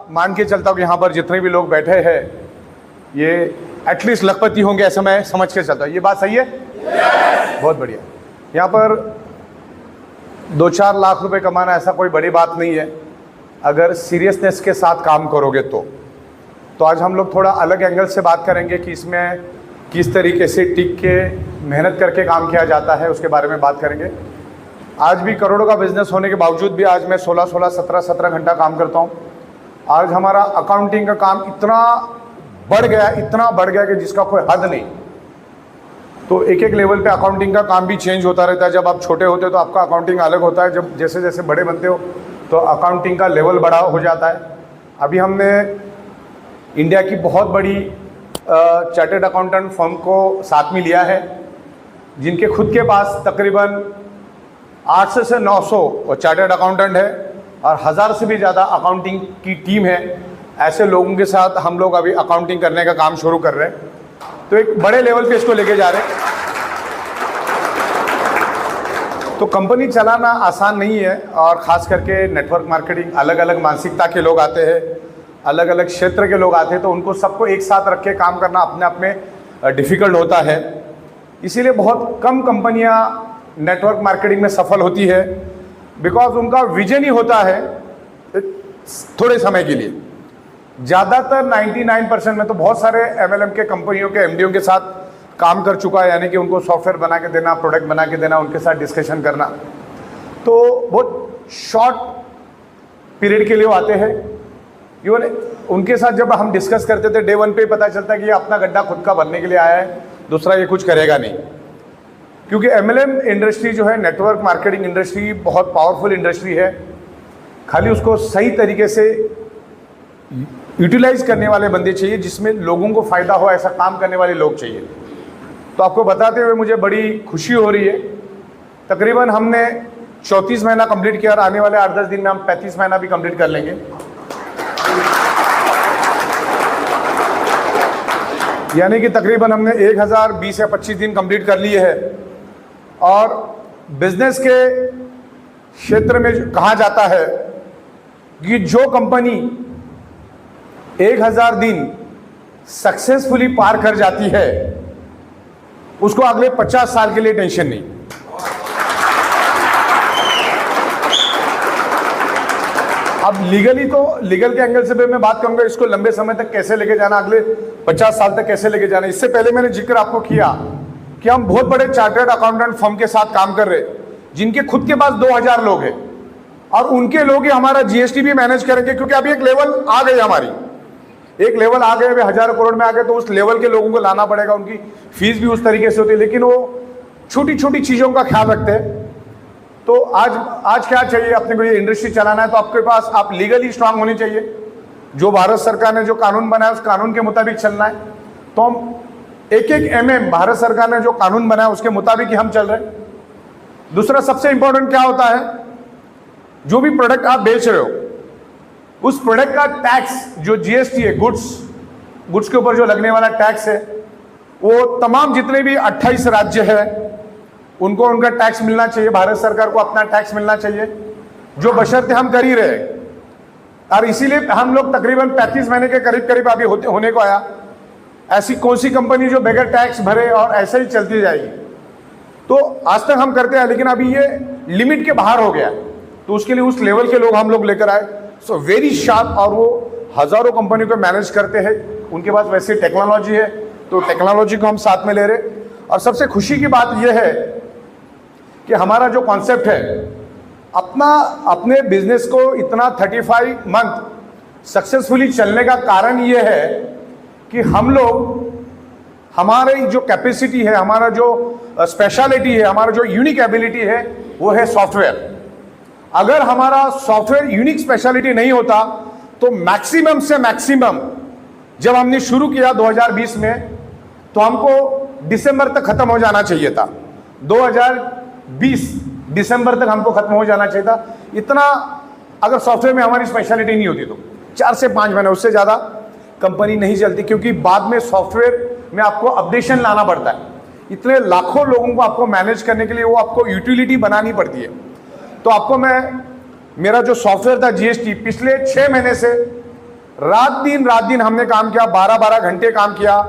मान के चलता हूँ कि यहाँ पर जितने भी लोग बैठे हैं ये एटलीस्ट लखपति होंगे, ऐसा मैं समझ के चलता हूँ। ये बात सही है? बहुत बढ़िया। यहाँ पर 2-4 लाख रुपए कमाना ऐसा कोई बड़ी बात नहीं है अगर सीरियसनेस के साथ काम करोगे तो आज हम लोग थोड़ा अलग एंगल से बात करेंगे कि इसमें किस तरीके से टिक के मेहनत करके काम किया जाता है, उसके बारे में बात करेंगे। आज भी करोड़ों का बिजनेस होने के बावजूद भी आज मैं 16-16, 17-17 घंटा काम करता हूँ। आज हमारा अकाउंटिंग का काम इतना बढ़ गया कि जिसका कोई हद नहीं। तो एक एक लेवल पे अकाउंटिंग का काम भी चेंज होता रहता है। जब आप छोटे होते हो तो आपका अकाउंटिंग अलग होता है, जब जैसे जैसे बड़े बनते हो तो अकाउंटिंग का लेवल बड़ा हो जाता है। अभी हमने इंडिया की बहुत बड़ी चार्टर्ड अकाउंटेंट फर्म को साथ में लिया है, जिनके खुद के पास तकरीबन 800 से 900 चार्टर्ड अकाउंटेंट है और 1000 से भी ज़्यादा अकाउंटिंग की टीम है। ऐसे लोगों के साथ हम लोग अभी अकाउंटिंग करने का काम शुरू कर रहे हैं, तो एक बड़े लेवल पे इसको लेके जा रहे हैं। तो कंपनी चलाना आसान नहीं है और ख़ास करके नेटवर्क मार्केटिंग, अलग अलग मानसिकता के लोग आते हैं, अलग अलग क्षेत्र के लोग आते हैं, तो उनको सबको एक साथ रख के काम करना अपने आप में डिफ़िकल्ट होता है। इसीलिए बहुत कम कंपनियां नेटवर्क मार्केटिंग में सफल होती है, बिकॉज उनका विजन ही होता है थोड़े समय के लिए। ज़्यादातर 99% में तो बहुत सारे MLM के कंपनियों के MDओं के साथ काम कर चुका है, यानी कि उनको सॉफ्टवेयर बना के देना, प्रोडक्ट बना के देना, उनके साथ डिस्कशन करना। तो बहुत शॉर्ट पीरियड के लिए वो आते हैं। इवन उनके साथ जब हम डिस्कस करते थे, डे 1 पे पता चलता है कि ये अपना गड्ढा खुद का भरने के लिए आया है, दूसरा ये कुछ करेगा नहीं। क्योंकि MLM इंडस्ट्री जो है, नेटवर्क मार्केटिंग इंडस्ट्री, बहुत पावरफुल इंडस्ट्री है। खाली उसको सही तरीके से यूटिलाइज करने वाले बंदे चाहिए, जिसमें लोगों को फ़ायदा हो, ऐसा काम करने वाले लोग चाहिए। तो आपको बताते हुए मुझे बड़ी खुशी हो रही है। तकरीबन हमने 34 महीना कंप्लीट किया और आने वाले 8-10 दिन में हम 35 महीना भी कंप्लीट कर लेंगे। यानी कि तकरीबन हमने 1020 या 25 दिन कंप्लीट कर लिए है। और बिजनेस के क्षेत्र में कहा जाता है कि जो कंपनी 1000 दिन सक्सेसफुली पार कर जाती है, उसको अगले 50 साल के लिए टेंशन नहीं। अब लीगल के एंगल से भी मैं बात करूंगा, इसको लंबे समय तक कैसे लेके जाना, अगले 50 साल तक कैसे लेके जाना। इससे पहले मैंने जिक्र आपको किया कि हम बहुत बड़े चार्टर्ड अकाउंटेंट फर्म के साथ काम कर रहे हैं, जिनके खुद के पास 2000 लोग हैं और उनके लोग ही हमारा GST भी मैनेज करेंगे। क्योंकि अभी एक लेवल आ गई, हमारी एक लेवल आ गए, अभी 1000 करोड़ में आ गए, तो उस लेवल के लोगों को लाना पड़ेगा। उनकी फीस भी उस तरीके से होती है, लेकिन वो छोटी छोटी चीज़ों का ख्याल रखते हैं। तो आज क्या चाहिए, अपने को ये इंडस्ट्री चलाना है तो आपके पास आप लीगली स्ट्रांग होनी चाहिए। जो भारत सरकार ने जो कानून बनाया उस कानून के मुताबिक चलना है। तो हम एक MM भारत सरकार ने जो कानून बनाया उसके मुताबिक ही हम चल रहे हैं। दूसरा सबसे इंपॉर्टेंट क्या होता है, जो भी प्रोडक्ट आप बेच रहे हो उस प्रोडक्ट का टैक्स, जो GST है, गुड्स के ऊपर जो लगने वाला टैक्स है, वो तमाम जितने भी 28 राज्य है उनको उनका टैक्स मिलना चाहिए। भारत सरकार को अपना टैक्स मिलना चाहिए, जो बशर्ते हम कर ही रहे हैं। और इसीलिए हम लोग तकरीबन 35 महीने के करीब अभी होने को आया। ऐसी कौन सी कंपनी जो बगैर टैक्स भरे और ऐसे ही चलती जाएगी। तो आज तक हम करते हैं, लेकिन अभी ये लिमिट के बाहर हो गया, तो उसके लिए उस लेवल के लोग हम लोग लेकर आए। सो वेरी शार्प, और वो हज़ारों कंपनी को मैनेज करते हैं। उनके पास वैसे टेक्नोलॉजी है, तो टेक्नोलॉजी को हम साथ में ले रहे। और सबसे खुशी की बात यह है कि हमारा जो कॉन्सेप्ट है, अपने बिजनेस को इतना 35 मंथ सक्सेसफुली चलने का कारण ये है कि हम लोग, हमारी जो कैपेसिटी है, हमारा जो स्पेशलिटी है, हमारा जो यूनिक एबिलिटी है, वो है सॉफ्टवेयर। अगर हमारा सॉफ्टवेयर यूनिक स्पेशलिटी नहीं होता तो मैक्सिमम से मैक्सिमम, जब हमने शुरू किया 2020 में, तो हमको दिसंबर तक खत्म हो जाना चाहिए था। 2020 दिसंबर तक हमको खत्म हो जाना चाहिए था। इतना अगर सॉफ्टवेयर में हमारी स्पेशलिटी नहीं होती तो 4 से 5 महीने, उससे ज़्यादा कंपनी नहीं चलती। क्योंकि बाद में सॉफ्टवेयर में आपको अपडेशन लाना पड़ता है। इतने लाखों लोगों को आपको मैनेज करने के लिए वो आपको यूटिलिटी बनानी पड़ती है। तो आपको मेरा जो सॉफ्टवेयर था GST, पिछले 6 महीने से रात दिन हमने काम किया, 12-12 घंटे काम किया,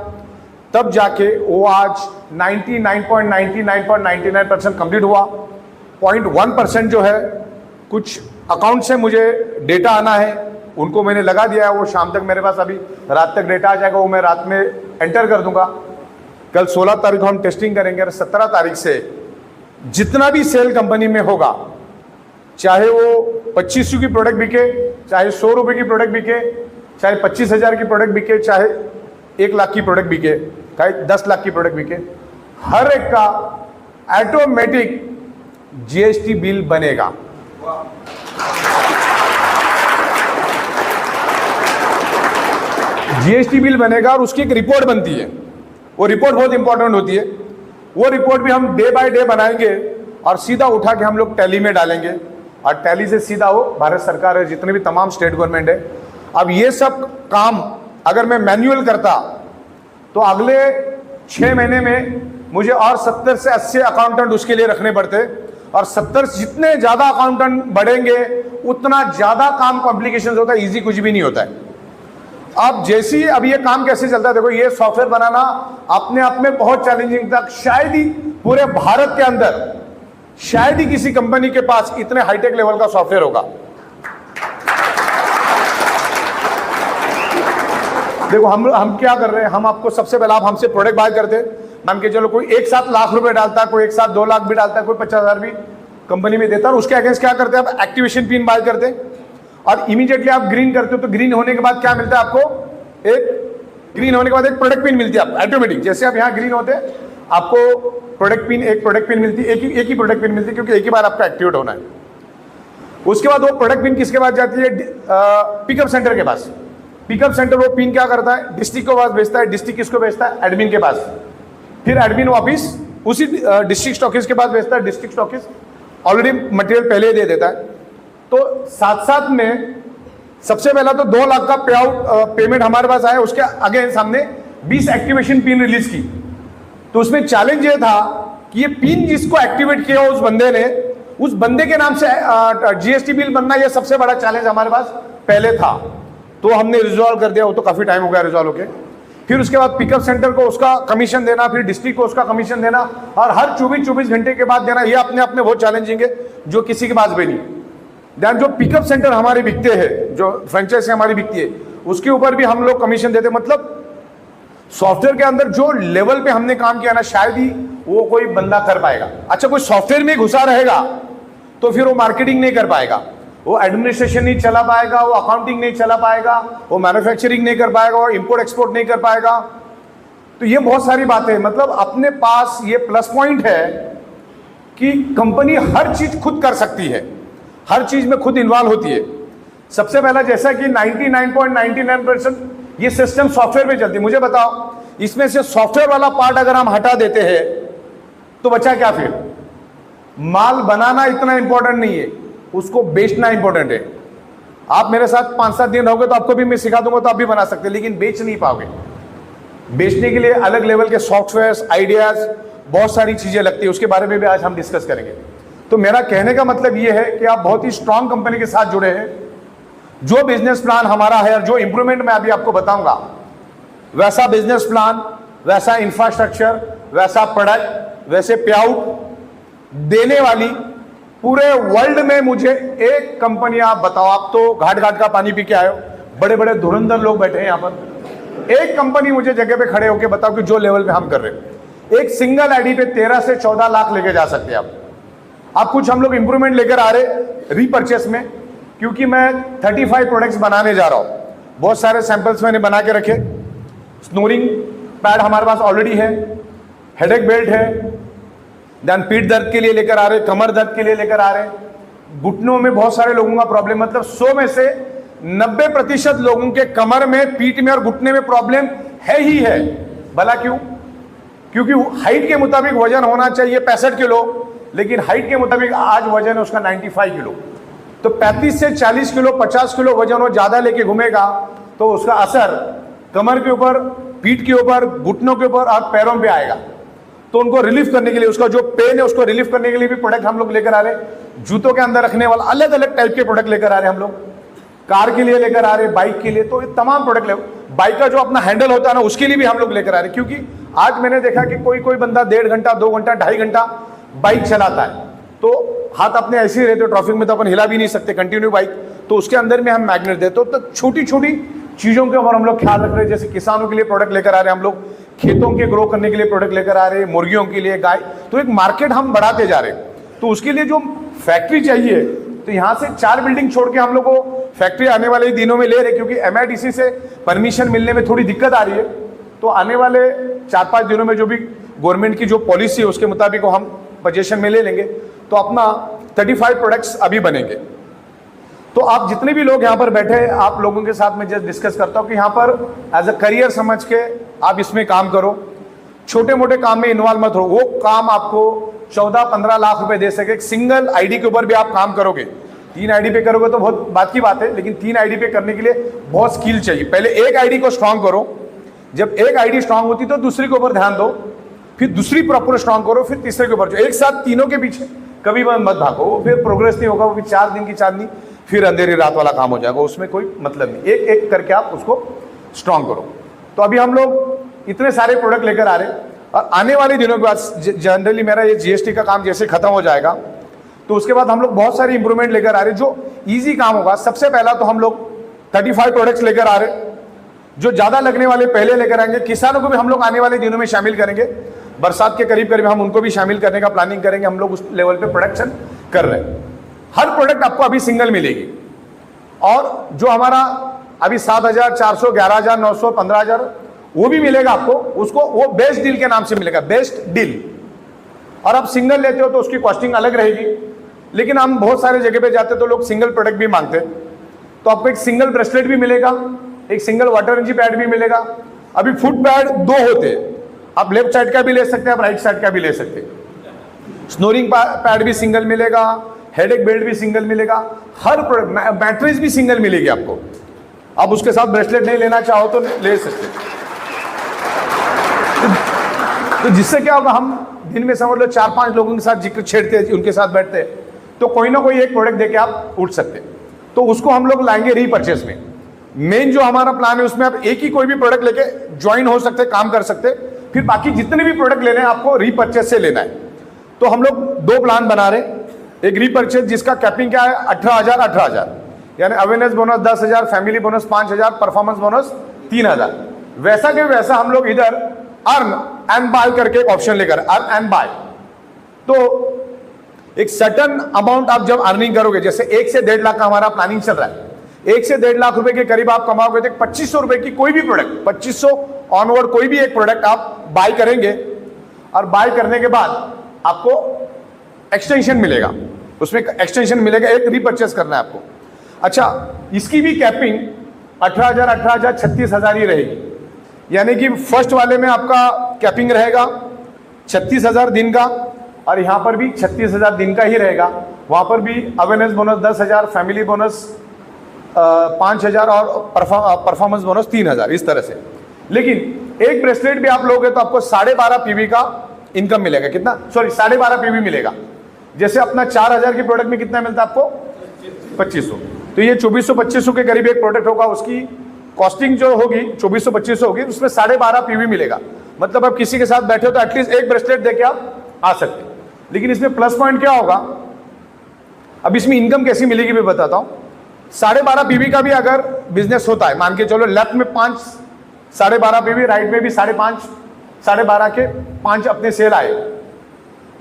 तब जाके वो आज 99.99% कंप्लीट हुआ। 0.1% जो है कुछ अकाउंट से मुझे डेटा आना है, उनको मैंने लगा दिया है, वो शाम तक मेरे पास, अभी रात तक डेटा आ जाएगा, वो मैं रात में एंटर कर दूंगा। कल 16 तारीख को हम टेस्टिंग करेंगे और 17 तारीख से जितना भी सेल कंपनी में होगा, चाहे वो 25 की प्रोडक्ट बिके, चाहे 100 रुपये की प्रोडक्ट बिके, चाहे 25,000 की प्रोडक्ट बिके, चाहे 1 लाख की प्रोडक्ट बिके, चाहे 10 लाख की प्रोडक्ट बिके, हर एक का ऑटोमेटिक जीएसटी बिल बनेगा। जीएसटी बिल बनेगा और उसकी एक रिपोर्ट बनती है। वो रिपोर्ट बहुत इंपॉर्टेंट होती है। वो रिपोर्ट भी हम डे बाय डे बनाएंगे और सीधा उठा के हम लोग टैली में डालेंगे और टैली से सीधा वो भारत सरकार है, जितने भी तमाम स्टेट गवर्नमेंट है। अब ये सब काम अगर मैं मैन्युअल करता तो अगले 6 महीने में मुझे और 70 से 80 अकाउंटेंट उसके लिए रखने पड़ते, और 70 जितने ज्यादा अकाउंटेंट बढ़ेंगे उतना ज्यादा काम कॉम्प्लिकेशन होता है, इजी कुछ भी नहीं होता है। अब जैसे ही अब ये काम कैसे चलता है, देखो ये सॉफ्टवेयर बनाना अपने आप में बहुत चैलेंजिंग था। शायद ही पूरे भारत के अंदर शायद ही किसी कंपनी के पास इतने हाईटेक लेवल का सॉफ्टवेयर होगा। देखो हम क्या कर रहे हैं, हम आपको सबसे पहले आप हमसे प्रोडक्ट बाय करते हैं, मान के चलो कोई एक साथ लाख रुपए डालता है, कोई एक साथ 2 लाख भी डालता है, कोई 50,000 भी कंपनी में देता है, और उसके अगेंस्ट क्या करते हैं, आप एक्टिवेशन पिन बाय करते हैं और इमीडिएटली आप ग्रीन करते हो। तो ग्रीन होने के बाद क्या मिलता है आपको, एक ग्रीन होने के बाद एक प्रोडक्ट पिन मिलती है आपको ऑटोमेटिक। जैसे आप यहाँ ग्रीन होते हैं आपको प्रोडक्ट पिन, एक प्रोडक्ट पिन मिलती है, एक ही प्रोडक्ट पिन मिलती है, क्योंकि एक ही बार आपका एक्टिवेट होना है। उसके बाद वो प्रोडक्ट पिन किसके पास जाती है, पिकअप सेंटर के पास। पिकअप सेंटर वो पिन क्या करता है, डिस्ट्रिक्ट को पास भेजता है, डिस्ट्रिक्ट किसको भेजता है, एडमिन के पास, फिर एडमिन वापिस उसी डिस्ट्रिक्ट स्टॉकिस्ट के पास भेजता है, डिस्ट्रिक्ट स्टॉकिस्ट ऑलरेडी मटेरियल पहले ही दे देता है। तो साथ साथ में सबसे पहला तो 2 लाख का पे आउट पेमेंट हमारे पास आया, उसके अगेंस्ट हमने 20 एक्टिवेशन पिन रिलीज की। तो उसमें चैलेंज ये था कि ये पिन जिसको एक्टिवेट किया उस बंदे ने, उस बंदे के नाम से जीएसटी बिल बनना, ये सबसे बड़ा चैलेंज हमारे पास पहले था। तो हमने रिजॉल्व कर दिया, वो तो काफी टाइम हो गया रिजॉल्व होके। फिर उसके बाद पिकअप सेंटर को उसका कमीशन देना, फिर डिस्ट्रिक्ट को उसका कमीशन देना, और हर 24 घंटे के बाद देना, ये अपने आप में बहुत चैलेंजिंग है, जो किसी के पास भी नहीं। दैन जो पिकअप सेंटर हमारे बिकते हैं, जो फ्रेंचाइजी हमारी बिकती है, उसके ऊपर भी हम लोग कमीशन देते। मतलब सॉफ्टवेयर के अंदर जो लेवल पे हमने काम किया ना, शायद ही वो कोई बंदा कर पाएगा। अच्छा, कोई सॉफ्टवेयर में घुसा रहेगा तो फिर वो मार्केटिंग नहीं कर पाएगा, वो एडमिनिस्ट्रेशन नहीं चला पाएगा, वो अकाउंटिंग नहीं चला पाएगा, वो मैन्युफैक्चरिंग नहीं कर पाएगा, वो इंपोर्ट एक्सपोर्ट नहीं कर पाएगा। तो ये बहुत सारी बातें, मतलब अपने पास ये प्लस पॉइंट है कि कंपनी हर चीज खुद कर सकती है, हर चीज में खुद इन्वॉल्व होती है। सबसे पहला, जैसा कि 99.99% ये सिस्टम सॉफ्टवेयर पे चलती है। मुझे बताओ, इसमें से सॉफ्टवेयर वाला पार्ट अगर हम हटा देते हैं तो बचा क्या फिर? माल बनाना इतना इंपॉर्टेंट नहीं है, उसको बेचना इंपॉर्टेंट है। आप मेरे साथ 5-7 दिन रहोगे तो आपको भी मैं सिखा दूंगा, तो आप भी बना सकते हैं, लेकिन बेच नहीं पाओगे। बेचने के लिए अलग लेवल के सॉफ्टवेयर, आइडियाज, बहुत सारी चीजें लगती है, उसके बारे में भी आज हम डिस्कस करेंगे। तो मेरा कहने का मतलब यह है कि आप बहुत ही स्ट्रांग कंपनी के साथ जुड़े हैं। जो बिजनेस प्लान हमारा है और जो इंप्रूवमेंट मैं अभी आपको बताऊंगा, वैसा बिजनेस प्लान, वैसा इंफ्रास्ट्रक्चर, वैसा प्रोडक्ट, वैसे पे आउट देने वाली पूरे वर्ल्ड में मुझे एक कंपनी आप बताओ। आप तो घाट घाट का पानी पी के आए हो, बड़े बड़े धुरंधर लोग बैठे हैं यहाँ पर। एक कंपनी मुझे जगह पे खड़े होकर बताओ कि जो लेवल पे हम कर रहे हैं, एक सिंगल आईडी पे 13 से 14 लाख लेके जा सकते हैं आप कुछ हम लोग इंप्रूवमेंट लेकर आ रहे रीपर्चेस में, क्योंकि मैं 35 प्रोडक्ट्स बनाने जा रहा हूं। बहुत सारे सैंपल्स मैंने बना के रखे। स्नोरिंग पैड हमारे पास ऑलरेडी है, हेडेक बेल्ट है, देन पीठ दर्द के लिए लेकर आ रहे, कमर दर्द के लिए लेकर आ रहे, घुटनों में बहुत सारे लोगों का प्रॉब्लम, मतलब 100 में से 90% लोगों के कमर में, पीठ में और घुटने में प्रॉब्लम है ही है। भला क्यों? क्योंकि हाइट के मुताबिक वजन होना चाहिए 65 किलो, लेकिन हाइट के मुताबिक आज वजन है उसका 95 किलो। तो 35 से 40 किलो, 50 किलो वजन वो ज्यादा लेके घूमेगा तो उसका असर कमर के ऊपर, पीठ के ऊपर, घुटनों के ऊपर और पैरों पे आएगा। तो उनको रिलीफ करने के लिए, उसका जो पेन है उसको रिलीफ करने के लिए भी प्रोडक्ट हम लोग लेकर आ रहे हैं। जूतों के अंदर रखने वाला अलग अलग टाइप के प्रोडक्ट लेकर आ रहे हैं हम लोग। कार के लिए लेकर आ रहे, बाइक के लिए, तो ये तमाम प्रोडक्ट ले, बाइक का जो अपना हैंडल होता है ना उसके लिए भी हम लोग लेकर आ रहे, क्योंकि आज मैंने देखा कि कोई कोई बंदा 1.5 घंटा 2 घंटा 2.5 घंटा बाइक चलाता है, तो हाथ अपने ऐसे ही रहते, ट्रैफिक में तो अपन हिला भी नहीं सकते कंटिन्यू बाइक, तो उसके अंदर में हम मैग्नेट देते, तो छोटी छोटी चीजों के ऊपर हम लोग ख्याल रख रहे हैं। जैसे किसानों के लिए प्रोडक्ट लेकर आ रहे हैं हम लोग, खेतों के ग्रो करने के लिए प्रोडक्ट लेकर आ रहे हैं, मुर्गियों के लिए, गाय, तो एक मार्केट हम बढ़ाते जा रहे हैं। तो उसके लिए जो फैक्ट्री चाहिए, तो यहाँ से 4 बिल्डिंग छोड़ के हम लोग को फैक्ट्री आने वाले दिनों में ले रहे, क्योंकि MIDC से परमिशन मिलने में थोड़ी दिक्कत आ रही है। तो आने वाले 4-5 दिनों में जो भी गवर्नमेंट की जो पॉलिसी है उसके मुताबिक हम पोजीशन में ले लेंगे, तो अपना 35 प्रोडक्ट्स अभी बनेंगे। तो आप जितने भी लोग यहाँ पर बैठे, आप लोगों के साथ मैं जस्ट डिस्कस करता हूँ कि यहाँ पर एज अ करियर समझ के आप इसमें काम करो, छोटे मोटे काम में इन्वॉल्व मत हो। वो काम आपको 14-15 लाख रुपए दे सके, सिंगल आईडी के ऊपर भी आप काम करोगे, 3 आईडी पे करोगे तो बहुत बात की बात है, लेकिन 3 आईडी पे करने के लिए बहुत स्किल चाहिए। पहले एक आईडी को स्ट्रांग करो, जब एक आईडी स्ट्रांग होती तो दूसरी के ऊपर ध्यान दो, फिर दूसरी प्रॉपर स्ट्रांग करो, फिर तीसरे के ऊपर। जो एक साथ तीनों के पीछे कभी मत भागो, वो फिर प्रोग्रेस नहीं होगा, वो फिर 4 दिन की चांदनी, फिर अंधेरी रात वाला काम हो जाएगा, उसमें कोई मतलब नहीं। एक एक करके आप उसको स्ट्रांग करो। तो अभी हम लोग इतने सारे प्रोडक्ट लेकर आ रहे हैं, और आने वाले दिनों के बाद जनरली मेरा ये GST का काम जैसे खत्म हो जाएगा, तो उसके बाद हम लोग बहुत सारी इंप्रूवमेंट लेकर आ रहे हैं जो इजी काम होगा। सबसे पहला तो हम लोग 35 प्रोडक्ट्स लेकर आ रहे हैं, जो ज्यादा लगने वाले पहले लेकर आएंगे। किसानों को भी हम लोग आने वाले दिनों में शामिल करेंगे, बरसात के करीब करीब हम उनको भी शामिल करने का प्लानिंग करेंगे। हम लोग उस लेवल पे प्रोडक्शन कर रहे हैं। हर प्रोडक्ट आपको अभी सिंगल मिलेगी, और जो हमारा अभी 7,400, 11,900, 15,000 वो भी मिलेगा आपको, उसको वो बेस्ट डील के नाम से मिलेगा, बेस्ट डील। और आप सिंगल लेते हो तो उसकी कॉस्टिंग अलग रहेगी, लेकिन हम बहुत सारे जगह पे जाते तो लोग सिंगल प्रोडक्ट भी मांगते हैं, तो आपको एक सिंगल ब्रेसलेट भी मिलेगा, एक सिंगल वाटर रेंजी पैड भी मिलेगा। अभी फुट पैड 2 होते हैं, आप लेफ्ट साइड का भी ले सकते हैं, आप राइट साइड का भी ले सकते हैं। स्नोरिंग पैड भी सिंगल मिलेगा, हेडेक बेल्ट भी सिंगल मिलेगा, हर प्रोडक्ट, मैट्रेस भी सिंगल मिलेगी आपको। आप उसके साथ ब्रेसलेट नहीं लेना चाहो तो ले सकते हैं। तो जिससे क्या होगा, हम दिन में समझ लो 4-5 लोगों के साथ जिक्र छेड़ते हैं, उनके साथ बैठते हैं, तो कोई ना कोई एक प्रोडक्ट देके आप उठ सकते हैं। तो उसको हम लोग लाएंगे रीपर्चेस में। मेन जो हमारा प्लान है उसमें आप एक ही कोई भी प्रोडक्ट लेके ज्वाइन हो सकते, काम कर सकते, फिर बाकी जितने भी प्रोडक्ट लेने हैं आपको रीपर्चेस से लेना है। तो हम लोग 2 प्लान बना रहे हैं। एक रीपर्चेस जिसका कैपिंग क्या है 18,000, यानी awareness bonus 10,000, family bonus 5,000, performance bonus 3,000। वैसा के वैसा हम लोग इधर अर्न एंड बाय करके एक ऑप्शन लेकर, अर्न एंड बाय। तो एक सर्टन अमाउंट आप जब अर्निंग करोगे, जैसे 1 से 1.5 लाख का हमारा प्लानिंग चल रहा है, 1 से 1.5 लाख रुपए के करीब आप कमाओगे तो 2,500 रुपए की कोई भी प्रोडक्ट, 2,500 ऑनवर्ड कोई भी एक प्रोडक्ट आप बाय करेंगे, और बाय करने के बाद आपको एक्सटेंशन मिलेगा, उसमें एक्सटेंशन मिलेगा, एक रीपर्चेस करना है आपको। अच्छा, इसकी भी कैपिंग 18,000, 36,000 ही रहेगी, यानी कि फर्स्ट वाले में आपका कैपिंग रहेगा 36,000 दिन का, और यहां पर भी 36,000 दिन का ही रहेगा। वहां पर भी अवेयरनेस बोनस 10,000, फैमिली बोनस 5,000 और परफॉर्मेंस बोनस 3,000, इस तरह से। लेकिन एक ब्रेसलेट भी आप लोगे तो आपको 12.5 PV का इनकम मिलेगा। कितना? सॉरी, 12.5 PV मिलेगा। जैसे अपना 4,000 के प्रोडक्ट में कितना मिलता है आपको? 2,500। तो ये 2,400-2,500 के करीब एक प्रोडक्ट होगा, उसकी कॉस्टिंग जो होगी 2,400-2,500 होगी, उसमें 12.5 PV मिलेगा। मतलब आप किसी के साथ बैठे हो तो एटलीस्ट एक ब्रेसलेट देके आप आ सकते हैं। लेकिन इसमें प्लस पॉइंट क्या होगा, अब इसमें इनकम कैसी मिलेगी मैं बताता हूं। 12.5 PV का भी अगर बिजनेस होता है, मान के चलो लेफ्ट में 5 PV, राइट में भी 5.5, 12.5 के 5 अपने सेल आए,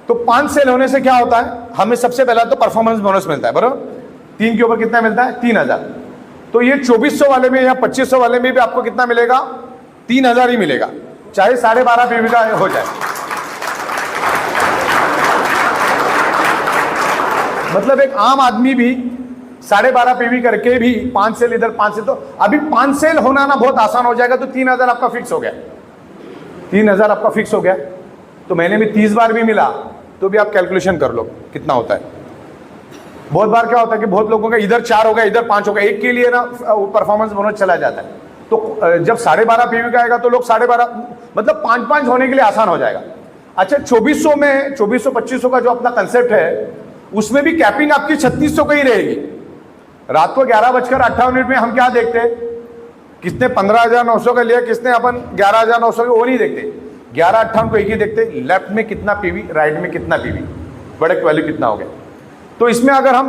तो 5 सेल होने से क्या होता है, हमें सबसे पहला तो परफॉर्मेंस बोनस मिलता है, बराबर। 3 के ऊपर कितना मिलता है? 3,000। तो ये 2,400 वाले में या 2,500 वाले में भी आपको कितना मिलेगा? 3,000 ही मिलेगा, चाहे 12.5 PV का हो जाए। मतलब एक आम आदमी भी 12.5 PV करके भी 5 सेल इधर 5 सेल, तो अभी 5 सेल होना ना बहुत आसान हो जाएगा। तो 3,000 आपका फिक्स हो गया, 3,000 आपका फिक्स हो गया। तो महीने में 30 बार भी मिला तो भी आप कैलकुलेशन कर लो कितना होता है। बहुत बार क्या होता है कि बहुत लोगों का इधर 4 हो गया, इधर 5 हो गया, एक के लिए ना परफॉर्मेंस बोनस चला जाता है। तो जब 12.5 PV का आएगा तो लोग 12.5 मतलब 5-5 होने के लिए आसान हो जाएगा। अच्छा, 2,400 में 2,400-2,500 का जो अपना कंसेप्ट है, उसमें भी कैपिंग आपकी 3,600 का ही रहेगी। रात को 11:58 में हम क्या देखते हैं, किसने 15,900 का लिया, किसने अपन 11,900 का, वो नहीं देखते। 11:58 को एक ही देखते, लेफ्ट में कितना पीवी, राइट में कितना पीवी, प्रोडक्ट वैल्यू कितना हो गया। तो इसमें अगर हम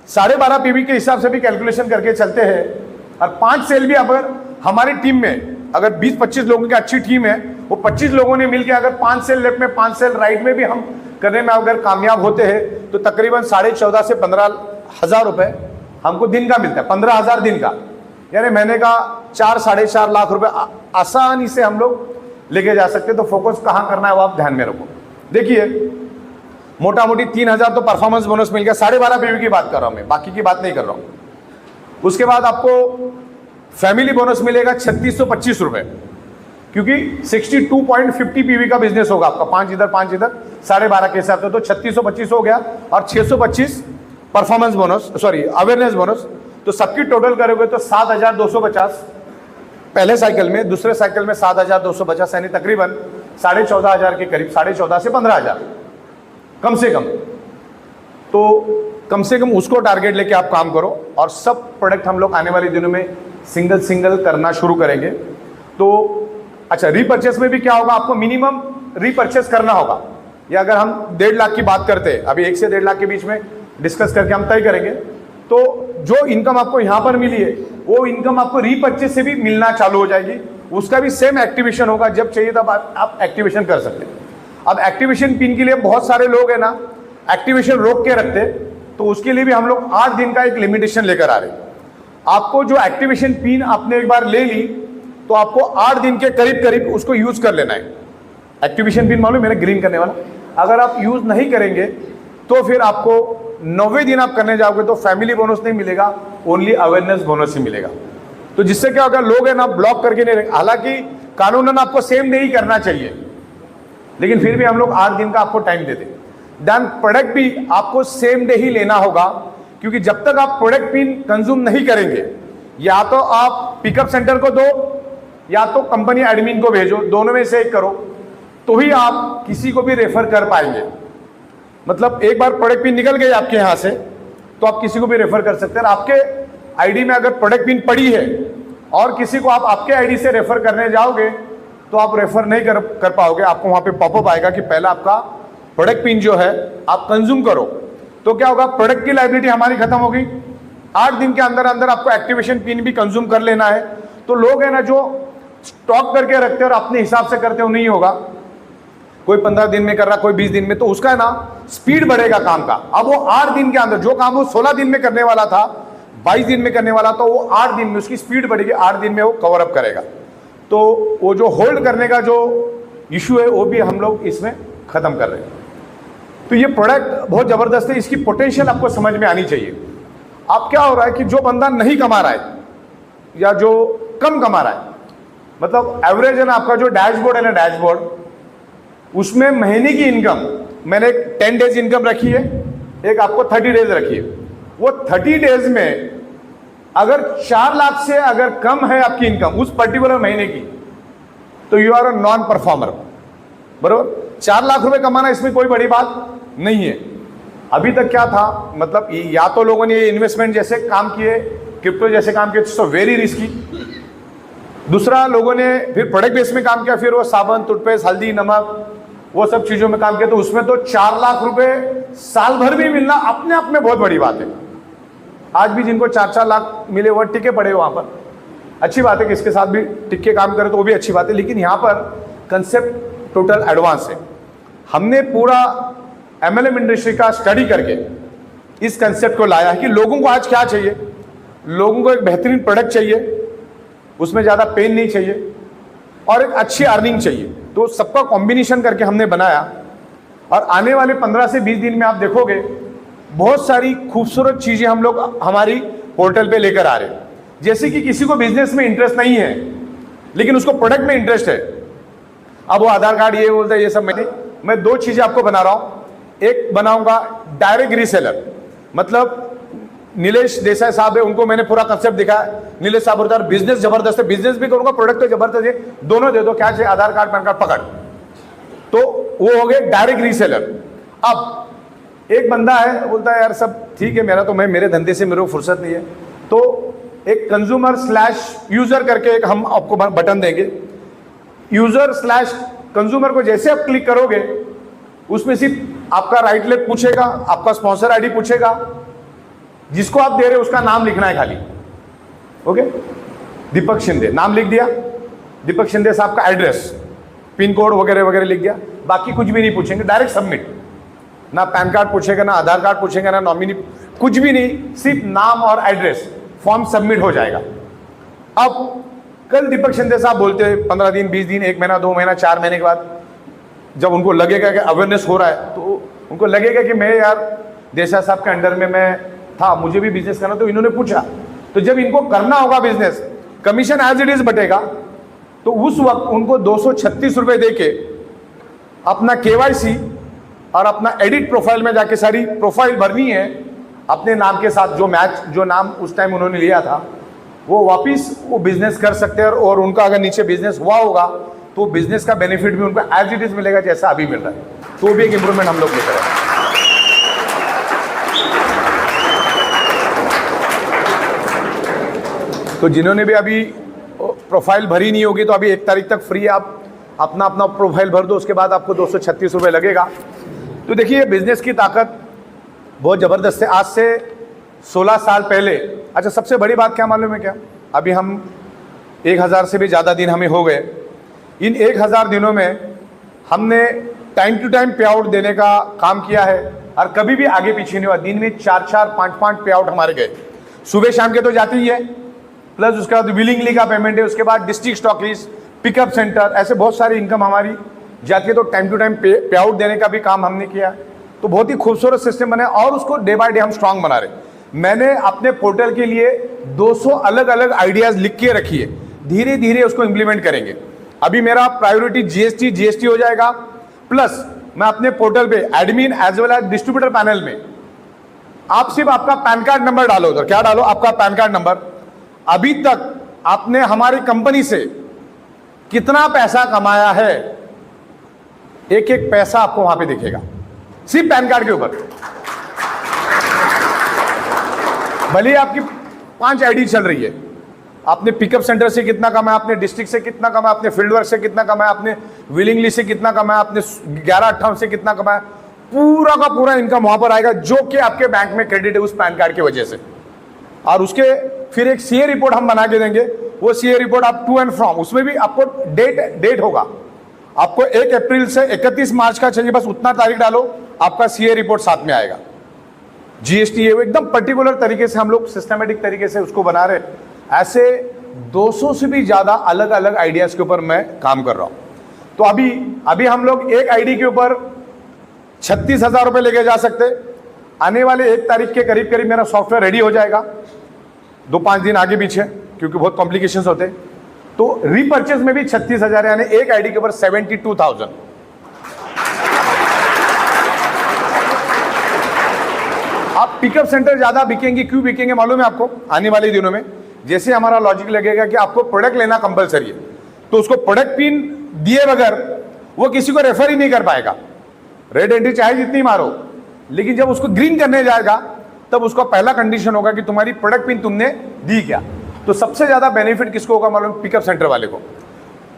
12.5 पीवी के हिसाब से भी कैलकुलेशन करके चलते हैं, और 5 सेल भी अगर हमारी टीम में अगर 20-25 लोगों की अच्छी टीम है, वो 25 लोगों ने मिलकर अगर 5 सेल लेफ्ट में 5 सेल राइट में भी हम करने में अगर कामयाब होते हैं, तो तकरीबन 14,500 से 15,000 रुपए हमको दिन का मिलता है। 15,000 दिन का, यानी महीने का 4-4.5 लाख रुपए आसानी से हम लोग लेके जा सकते हैं। तो फोकस कहाँ करना है वो आप ध्यान में रखो। देखिए, मोटा मोटी 3,000 तो परफॉर्मेंस बोनस मिल गया, 12.5 पीवी की बात कर रहा हूं मैं, बाकी की बात नहीं कर रहा हूं। उसके बाद आपको फैमिली बोनस मिलेगा 3,625 रुपए, क्योंकि 62.50 पीवी का बिजनेस होगा आपका, 5 इधर 5 इधर, 12.5 के हिसाब से, तो 3,625 हो गया, और 625 performance bonus, sorry awareness bonus, तो सबकी टोटल करोगे तो 7,250 पहले साइकिल में, दूसरे साइकिल में 7,250, यानी तकरीबन 14,500 के करीब, 14,500 से 15,000 कम से कम। तो कम से कम उसको टारगेट लेके आप काम करो, और सब प्रोडक्ट हम लोग आने वाले दिनों में सिंगल करना शुरू करेंगे। तो अच्छा, रीपर्चेस में भी क्या होगा, आपको मिनिमम रीपर्चेस करना होगा। या अगर हम 1.5 लाख की बात करते हैं, अभी 1 से 1.5 लाख के बीच में डिस्कस करके हम तय करेंगे, तो जो इनकम आपको यहां पर मिली है, वो इनकम आपको रीपर्चेस से भी मिलना चालू हो जाएगी। उसका भी सेम एक्टिवेशन होगा, जब चाहिए तब आप एक्टिवेशन कर सकते हैं। अब एक्टिवेशन पिन के लिए बहुत सारे लोग है ना एक्टिवेशन रोक के रखते, तो उसके लिए भी हम लोग 8 दिन का एक लिमिटेशन लेकर आ रहे हैं। आपको जो एक्टिवेशन पिन आपने एक बार ले ली, तो आपको 8 दिन के करीब करीब उसको यूज कर लेना है। एक्टिवेशन पिन मालूम मैंने ग्रीन करने वाला, अगर आप यूज नहीं करेंगे तो फिर आपको 90वें दिन आप करने जाओगे तो फैमिली बोनस नहीं मिलेगा, ओनली अवेयरनेस बोनस ही मिलेगा। तो जिससे क्या होगा, लोग है ना ब्लॉक करके नहीं रहेंगे। हालांकि कानूनन आपको सेम डे ही करना चाहिए, लेकिन फिर भी हम लोग 8 दिन का आपको टाइम देते। देन प्रोडक्ट भी आपको सेम डे ही लेना होगा, क्योंकि जब तक आप प्रोडक्ट पिन कंज्यूम नहीं करेंगे, या तो आप पिकअप सेंटर को दो या तो कंपनी एडमिन को भेजो, दोनों में से एक करो, तो ही आप किसी को भी रेफर कर पाएंगे। मतलब एक बार प्रोडक्ट पिन निकल गई आपके यहां से, तो आप किसी को भी रेफर कर सकते हैं। आपके आईडी में अगर प्रोडक्ट पिन पड़ी है और किसी को आप आपके आईडी से रेफर करने जाओगे, तो आप रेफर नहीं कर पाओगे। आपको वहां पे पॉपअप आएगा कि पहला आपका प्रोडक्ट पिन जो है आप कंज्यूम करो। तो क्या होगा, प्रोडक्ट की लायबिलिटी हमारी खत्म होगी। 8 दिन के अंदर अंदर आपको एक्टिवेशन पिन भी कंज्यूम कर लेना है। तो लोग है ना जो स्टॉक करके रखते हैं और अपने हिसाब से करते हो, नहीं होगा। कोई 15 दिन में कर रहा, कोई 20 दिन में, तो उसका ना स्पीड बढ़ेगा काम का। अब वो 8 दिन के अंदर जो काम वो 16 दिन में करने वाला था, 22 दिन में करने वाला, तो वो 8 दिन में उसकी स्पीड बढ़ेगी, 8 दिन में वो कवर अप करेगा। तो वो जो होल्ड करने का जो इशू है वो भी हम लोग इसमें खत्म कर रहे हैं। तो ये प्रोडक्ट बहुत जबरदस्त है, इसकी पोटेंशियल आपको समझ में आनी चाहिए। अब क्या हो रहा है कि जो बंदा नहीं कमा रहा है या जो कम कमा रहा है, मतलब एवरेज है ना, आपका जो डैशबोर्ड है ना, डैशबोर्ड, उसमें महीने की इनकम मैंने एक 10 डेज इनकम रखी है, एक आपको 30 डेज रखी है। वो 30 डेज में अगर 4 लाख से अगर कम है आपकी इनकम उस पर्टिकुलर महीने की, तो you are a non performer. बरोबर, 4 लाख रुपए कमाना इसमें कोई बड़ी बात नहीं है। अभी तक क्या था, मतलब या तो लोगों ने ये इन्वेस्टमेंट जैसे काम किए, क्रिप्टो जैसे काम किए, सो वेरी रिस्की। दूसरा, लोगों ने फिर प्रोडक्ट बेस में काम किया, फिर वो साबुन, टूथपेस्ट, हल्दी, नमक, वो सब चीजों में काम किया, तो उसमें तो 4 लाख रुपए साल भर भी मिलना अपने आप में बहुत बड़ी बात है। आज भी जिनको 4-4 लाख मिले वो टिके पड़े वहां पर, अच्छी बात है कि इसके साथ भी टिक के काम करें तो वो भी अच्छी बात है। लेकिन यहाँ पर कंसेप्ट टोटल एडवांस है। हमने पूरा MLM इंडस्ट्री का स्टडी करके इस कंसेप्ट को लाया है कि लोगों को आज क्या चाहिए। लोगों को एक बेहतरीन प्रोडक्ट चाहिए, उसमें ज़्यादा पेन नहीं चाहिए, और एक अच्छी अर्निंग चाहिए। तो सबका कॉम्बिनेशन करके हमने बनाया, और आने वाले 15 से 20 दिन में आप देखोगे बहुत सारी खूबसूरत चीज़ें हम लोग हमारी पोर्टल पे लेकर आ रहे हैं। जैसे कि किसी को बिजनेस में इंटरेस्ट नहीं है लेकिन उसको प्रोडक्ट में इंटरेस्ट है, अब वो आधार कार्ड ये बोलता है, ये सब मैं 2 चीज़ें आपको बना रहा हूँ। एक बनाऊंगा डायरेक्ट रीसेलर, मतलब नीलेश देसाई साहब है, उनको मैंने पूरा कंसेप्ट दिखाया। नीलेश साहब बोलता है बिजनेस जबरदस्त है, बिजनेस भी करूंगा, प्रोडक्ट तो जबरदस्त है, दोनों दे दो, क्या चाहिए, आधार कार्ड, पैन कार्ड, पकड़। तो वो हो गए डायरेक्ट रीसेलर। अब एक बंदा है बोलता है यार सब ठीक है मेरा, तो मैं मेरे धंधे से मेरे को फुर्सत नहीं है, तो एक कंज्यूमर स्लैश यूजर करके एक हम आपको बटन देंगे। यूजर स्लैश कंज्यूमर को जैसे आप क्लिक करोगे उसमें सिर्फ आपका राइट लेग पूछेगा, आपका स्पॉन्सर आईडी पूछेगा, जिसको आप दे रहे हो उसका नाम लिखना है खाली। ओके, दीपक शिंदे नाम लिख दिया, दीपक शिंदे साहब का एड्रेस, पिन कोड वगैरह वगैरह लिख दिया, बाकी कुछ भी नहीं पूछेंगे, डायरेक्ट सबमिट। ना पैन कार्ड पूछेगा, ना आधार कार्ड पूछेगा, ना नॉमिनी, कुछ भी नहीं, सिर्फ नाम और एड्रेस, फॉर्म सबमिट हो जाएगा। अब कल दीपक शिंदे साहब बोलते हैं 15 दिन 20 दिन 1 महीना 2 महीना 4 महीने के बाद जब उनको लगेगा कि अवेयरनेस हो रहा है, तो उनको लगेगा कि मैं यार देसाई साहब के अंडर में मैं था, मुझे भी बिजनेस करना, तो इन्होंने पूछा, तो जब इनको करना होगा business, commission as it is बटेगा, तो उस वक्त उनको 236 रुपए देके अपना केवाईसी और अपना एडिट प्रोफाइल में जाके सारी प्रोफाइल भरनी है अपने नाम के साथ, जो मैच जो नाम उस टाइम उन्होंने लिया था, वो वापिस वो बिजनेस कर सकते हैं। और उनका अगर नीचे बिजनेस हुआ होगा तो बिजनेस का बेनिफिट भी उनको एज इट इज मिलेगा जैसा अभी मिल रहा है, तो भी एक इंप्रूवमेंट हम लोग लेकर आए। तो जिन्होंने भी अभी प्रोफाइल भरी नहीं होगी तो अभी 1 तारीख तक फ्री, आप अपना अपना प्रोफाइल भर दो, उसके बाद आपको 236 रुपये लगेगा। तो देखिए बिजनेस की ताकत बहुत ज़बरदस्त है। आज से 16 साल पहले, अच्छा सबसे बड़ी बात क्या मालूम है क्या, अभी हम 1000 से भी ज़्यादा दिन हमें हो गए, इन 1000 दिनों में हमने टाइम टू टाइम पे आउट देने का काम किया है और कभी भी आगे पीछे नहीं हुआ। दिन में 4-4, 5-5 पे आउट हमारे गए, सुबह शाम के तो जाते ही है, प्लस उसके बाद विलिंगली का पेमेंट है, उसके बाद district stock list, pickup centre, ऐसे बहुत सारी इनकम हमारी जाती है। तो टाइम टू टाइम पे आउट देने का भी काम हमने किया, तो बहुत ही खूबसूरत सिस्टम बना और उसको डे बाय डे हम स्ट्रांग बना रहे। मैंने अपने पोर्टल के लिए 200 अलग अलग आइडियाज लिख के रखी है, धीरे धीरे उसको इंप्लीमेंट करेंगे। अभी मेरा प्रायोरिटी जीएसटी हो जाएगा, प्लस मैं अपने पोर्टल पे admin as well as distributor panel में आप सिर्फ आपका पैन कार्ड नंबर डालो, उधर क्या डालो, आपका पैन कार्ड नंबर, अभी तक आपने हमारी कंपनी से कितना पैसा कमाया है, एक एक पैसा आपको वहां पे दिखेगा सिर्फ पैन कार्ड के ऊपर। भले आपकी 5 आईडी चल रही है, आपने पिकअप सेंटर से कितना कमाया, आपने डिस्ट्रिक्ट से कितना कमाया, आपने फील्ड वर्क से कितना कमाया, आपने विलिंगली से कितना कमाया, आपने 1158 से कितना कमाया, पूरा का पूरा इनकम वहां पर आएगा जो कि आपके बैंक में क्रेडिट है उस पैन कार्ड की वजह से। और उसके फिर एक सीए रिपोर्ट हम बना के देंगे, वो सीए रिपोर्ट आप टू एंड फ्रॉम, उसमें भी आपको डेट होगा, आपको 1 अप्रैल से 31 मार्च का चाहिए, बस उतना तारीख डालो, आपका सीए रिपोर्ट साथ में आएगा। जीएसटी है वो एकदम पर्टिकुलर तरीके से हम लोग सिस्टमेटिक तरीके से उसको बना रहे। ऐसे 200 से भी ज्यादा अलग अलग आइडियाज के ऊपर मैं काम कर रहा हूं। तो अभी हम लोग एक आईडी के ऊपर 36,000 रुपए लेके जा सकते। आने वाले 1 तारीख के करीब करीब मेरा सॉफ्टवेयर रेडी हो जाएगा, 2-5 दिन आगे पीछे क्योंकि बहुत कॉम्प्लिकेशंस होते हैं। तो रीपर्चेज में भी 36,000 यानी एक आईडी के ऊपर 72,000। आप पिकअप सेंटर ज्यादा बिकेंगे, क्यों बिकेंगे मालूम है आपको? आने वाले दिनों में जैसे हमारा लॉजिक लगेगा कि आपको प्रोडक्ट लेना कंपलसरी है, तो उसको प्रोडक्ट पिन दिए बगैर वो किसी को रेफर ही नहीं कर पाएगा। रेड एंट्री चाहे जितनी मारो, लेकिन जब उसको ग्रीन करने जाएगा तब उसका पहला कंडीशन होगा कि तुम्हारी प्रोडक्ट पिन तुमने दी क्या। तो सबसे ज्यादा बेनिफिट किसको होगा मालूम? पिकअप सेंटर वाले को।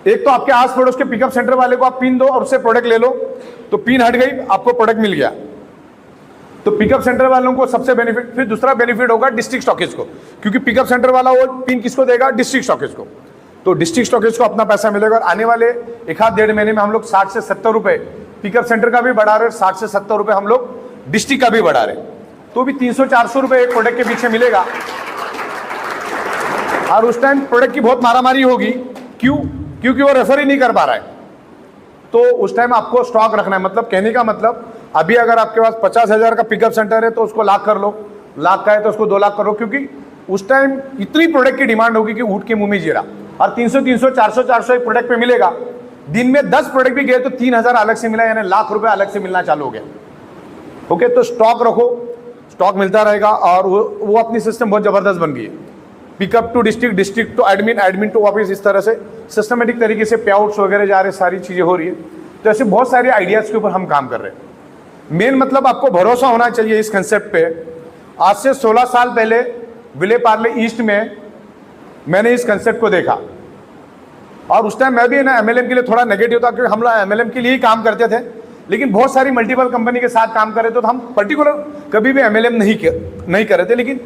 एक तो आपके आस पड़ोस के पिकअप सेंटर वाले को आप पिन दो और उससे प्रोडक्ट ले लो, तो पिन हट गई, आपको प्रोडक्ट मिल गया। तो पिकअप सेंटर वालों को सबसे बेनिफिट। फिर दूसरा बेनिफिट होगा डिस्ट्रिक्ट स्टॉकिस्ट को, क्योंकि पिकअप सेंटर वाला वो पिन किसको देगा? डिस्ट्रिक्ट स्टॉकिस्ट को। तो डिस्ट्रिक्ट स्टॉकिस्ट को अपना पैसा मिलेगा। और आने वाले 1-1.5 महीने में हम लोग 60 से 70 रुपए पिकअप सेंटर का भी बढ़ा रहे, 60 से 70 रुपए हम लोग डिस्ट्रिक्ट का भी बढ़ा रहे, तो भी 300-400 रुपए एक प्रोडक्ट के पीछे मिलेगा। और उस टाइम प्रोडक्ट की बहुत मारामारी होगी, क्यों? क्योंकि वो रेफर ही नहीं कर पा रहा है। तो उस टाइम आपको स्टॉक रखना है। मतलब कहने का मतलब, अभी अगर आपके पास 50,000 का पिकअप सेंटर है तो उसको लाख कर लो, लाख का है तो उसको 2 लाख करो, क्योंकि उस टाइम इतनी प्रोडक्ट की डिमांड होगी कि ऊँट के मुंह में जीरा। और 300, 400 एक प्रोडक्ट पे मिलेगा। दिन में 10 प्रोडक्ट भी गए तो 3,000 अलग से मिला, यानी लाख रुपए अलग से मिलना चालू हो गया। ओके, तो स्टॉक रखो, स्टॉक मिलता रहेगा। और वो अपनी सिस्टम बहुत जबरदस्त बन गई है। Pickup to district, district to admin, admin to office, इस तरह से सिस्टमेटिक तरीके से पे आउट्स वगैरह जा रहे, सारी चीजें हो रही है। तो ऐसे बहुत सारे आइडियाज के ऊपर हम काम कर रहे हैं। मेन मतलब आपको भरोसा होना चाहिए इस कंसेप्ट पे। आज से 16 साल पहले विले पार्ले ईस्ट में मैंने इस कंसेप्ट को देखा, और उस टाइम मैं भी ना एमएलएम के लिए थोड़ा नेगेटिव था, क्योंकि हम लोग एमएलएम के लिए ही काम करते थे, लेकिन बहुत सारी मल्टीपल कंपनी के साथ काम कर रहे थे, तो हम पर्टिकुलर कभी भी एमएलएम नहीं कर रहे थे। लेकिन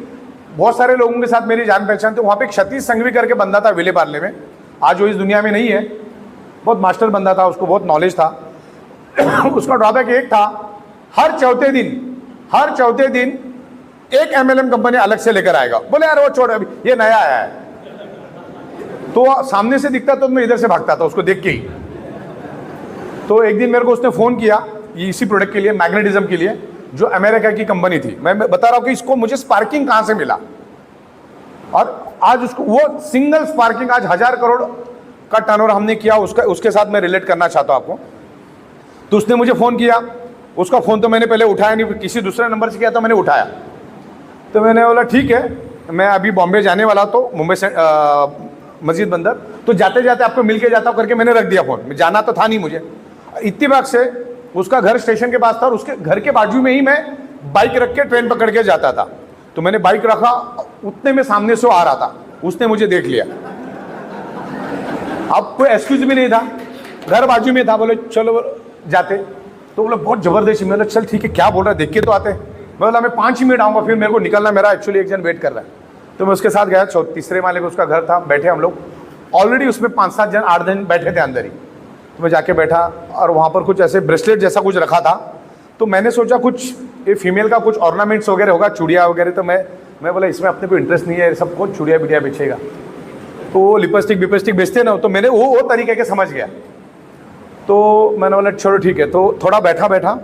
बहुत सारे लोगों के साथ मेरी जान पहचान थी। वहाँ पे एक क्षतीश संघवी करके बंदा था विले पार्ले में, आज वो इस दुनिया में नहीं है, बहुत मास्टर बंदा था, उसको बहुत नॉलेज था। उसका ड्रॉबैक एक था, हर चौथे दिन एक एमएलएम कंपनी अलग से लेकर आएगा। बोले यार वो छोड़, अभी ये नया आया है, तो सामने से दिखता तो मैं इधर से भागता था उसको देख के ही। तो एक दिन मेरे को उसने फोन किया इसी प्रोडक्ट के लिए, मैग्नेटिज्म के लिए, जो अमेरिका की कंपनी थी। मैं बता रहा हूं कि इसको मुझे स्पार्किंग कहां से मिला, और आज उसको वो सिंगल स्पार्किंग आज 1000 करोड़ का टर्नओवर हमने किया, उसके साथ मैं रिलेट करना चाहता हूं आपको। तो उसने मुझे फोन किया, उसका फोन तो मैंने पहले उठाया नहीं, किसी दूसरे नंबर से किया तो मैंने उठाया। तो मैंने बोला ठीक है, मैं अभी बॉम्बे जाने वाला, तो मुंबई से मस्जिद बंदर, तो जाते जाते आपको मिल के जाता हूँ करके मैंने रख दिया फोन। जाना तो था नहीं मुझे, इत्तेफाक से उसका घर स्टेशन के पास था, और उसके घर के बाजू में ही मैं बाइक रख के ट्रेन पकड़ के जाता था। तो मैंने बाइक रखा, उतने में सामने से आ रहा था, उसने मुझे देख लिया। अब कोई एक्सक्यूज भी नहीं था, घर बाजू में था, बोले चलो जाते। तो बोला बहुत जबरदस्ती, मैं बोला चल ठीक है, क्या बोल रहा है देख के तो आते। मैं बोला मैं 5 ही मिनट आऊँगा, फिर मेरे को निकलना, मेरा एक्चुअली एक जन वेट कर रहा है। तो मैं उसके साथ गया, तीसरे माले को उसका घर था, बैठे हम लोग, ऑलरेडी उसमें 5-7 जन 8 जन बैठे थे अंदर ही। तो मैं जाके बैठा, और वहाँ पर कुछ ऐसे ब्रेसलेट जैसा कुछ रखा था, तो मैंने सोचा कुछ ये फीमेल का कुछ ऑर्नामेंट्स वगैरह होगा, चूड़िया वगैरह। तो मैं बोला इसमें अपने को इंटरेस्ट नहीं है, सब कुछ चूड़िया बिड़िया बेचेगा, तो वो लिपस्टिक बिपस्टिक बेचते ना, तो मैंने वो तरीके के समझ गया। तो मैंने बोला चलो ठीक है। तो थोड़ा बैठा,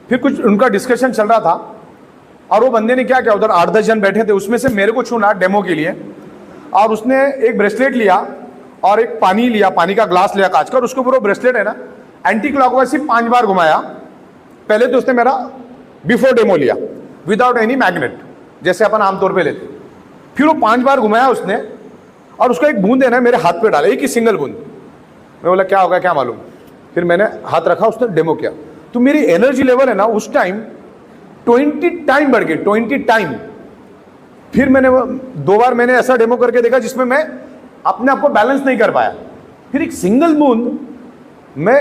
फिर कुछ उनका डिस्कशन चल रहा था, और वो बंदे ने क्या किया, उधर 8-10 जन बैठे थे, उसमें से मेरे को चुना डेमो के लिए, और उसने एक ब्रेसलेट लिया और एक पानी लिया, पानी का ग्लास लिया कांच का, और उसके ऊपर वो ब्रेसलेट है ना एंटी क्लॉकवाइज सिर्फ 5 बार घुमाया। पहले तो उसने मेरा बिफोर डेमो लिया विदाउट एनी मैग्नेट, जैसे अपन आमतौर पे लेते। फिर वो 5 बार घुमाया उसने, और उसका एक बूंद है ना मेरे हाथ पे डाला, एक ही सिंगल बूंद। मैं बोला क्या होगा क्या मालूम। फिर मैंने हाथ रखा, उसने डेमो किया, तो मेरी एनर्जी लेवल है ना उस टाइम 20 टाइम बढ़ गई, 20 टाइम। फिर मैंने 2 बार मैंने ऐसा डेमो करके देखा जिसमें मैं अपने आप को बैलेंस नहीं कर पाया। फिर एक सिंगल बूंद मैं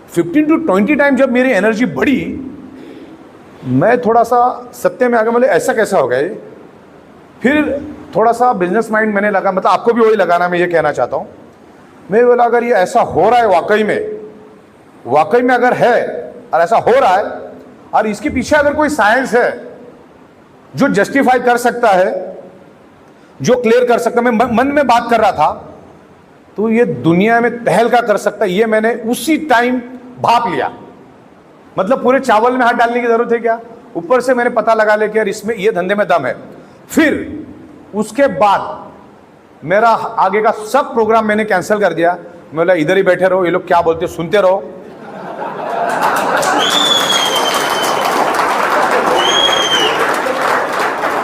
15 to 20 टाइम जब मेरी एनर्जी बढ़ी, मैं थोड़ा सा सत्य में आ गया, मतलब ऐसा कैसा हो गया ये। फिर थोड़ा सा बिजनेस माइंड मैंने लगा, मतलब आपको भी वही लगाना, मैं ये कहना चाहता हूँ। मैं बोला अगर ये ऐसा हो रहा है वाकई में अगर है, और ऐसा हो रहा है, और इसके पीछे अगर कोई साइंस है जो जस्टिफाई कर सकता है, जो क्लियर कर सकता है, मैं मन में बात कर रहा था, तो ये दुनिया में तहलका कर सकता है, ये मैंने उसी टाइम भाप लिया। मतलब पूरे चावल में हाथ डालने की जरूरत है क्या, ऊपर से मैंने पता लगा लिया कि यार इसमें ये धंधे में दम है। फिर उसके बाद मेरा आगे का सब प्रोग्राम मैंने कैंसिल कर दिया। मैं बोला इधर ही बैठे रहो, ये लोग क्या बोलते सुनते रहो।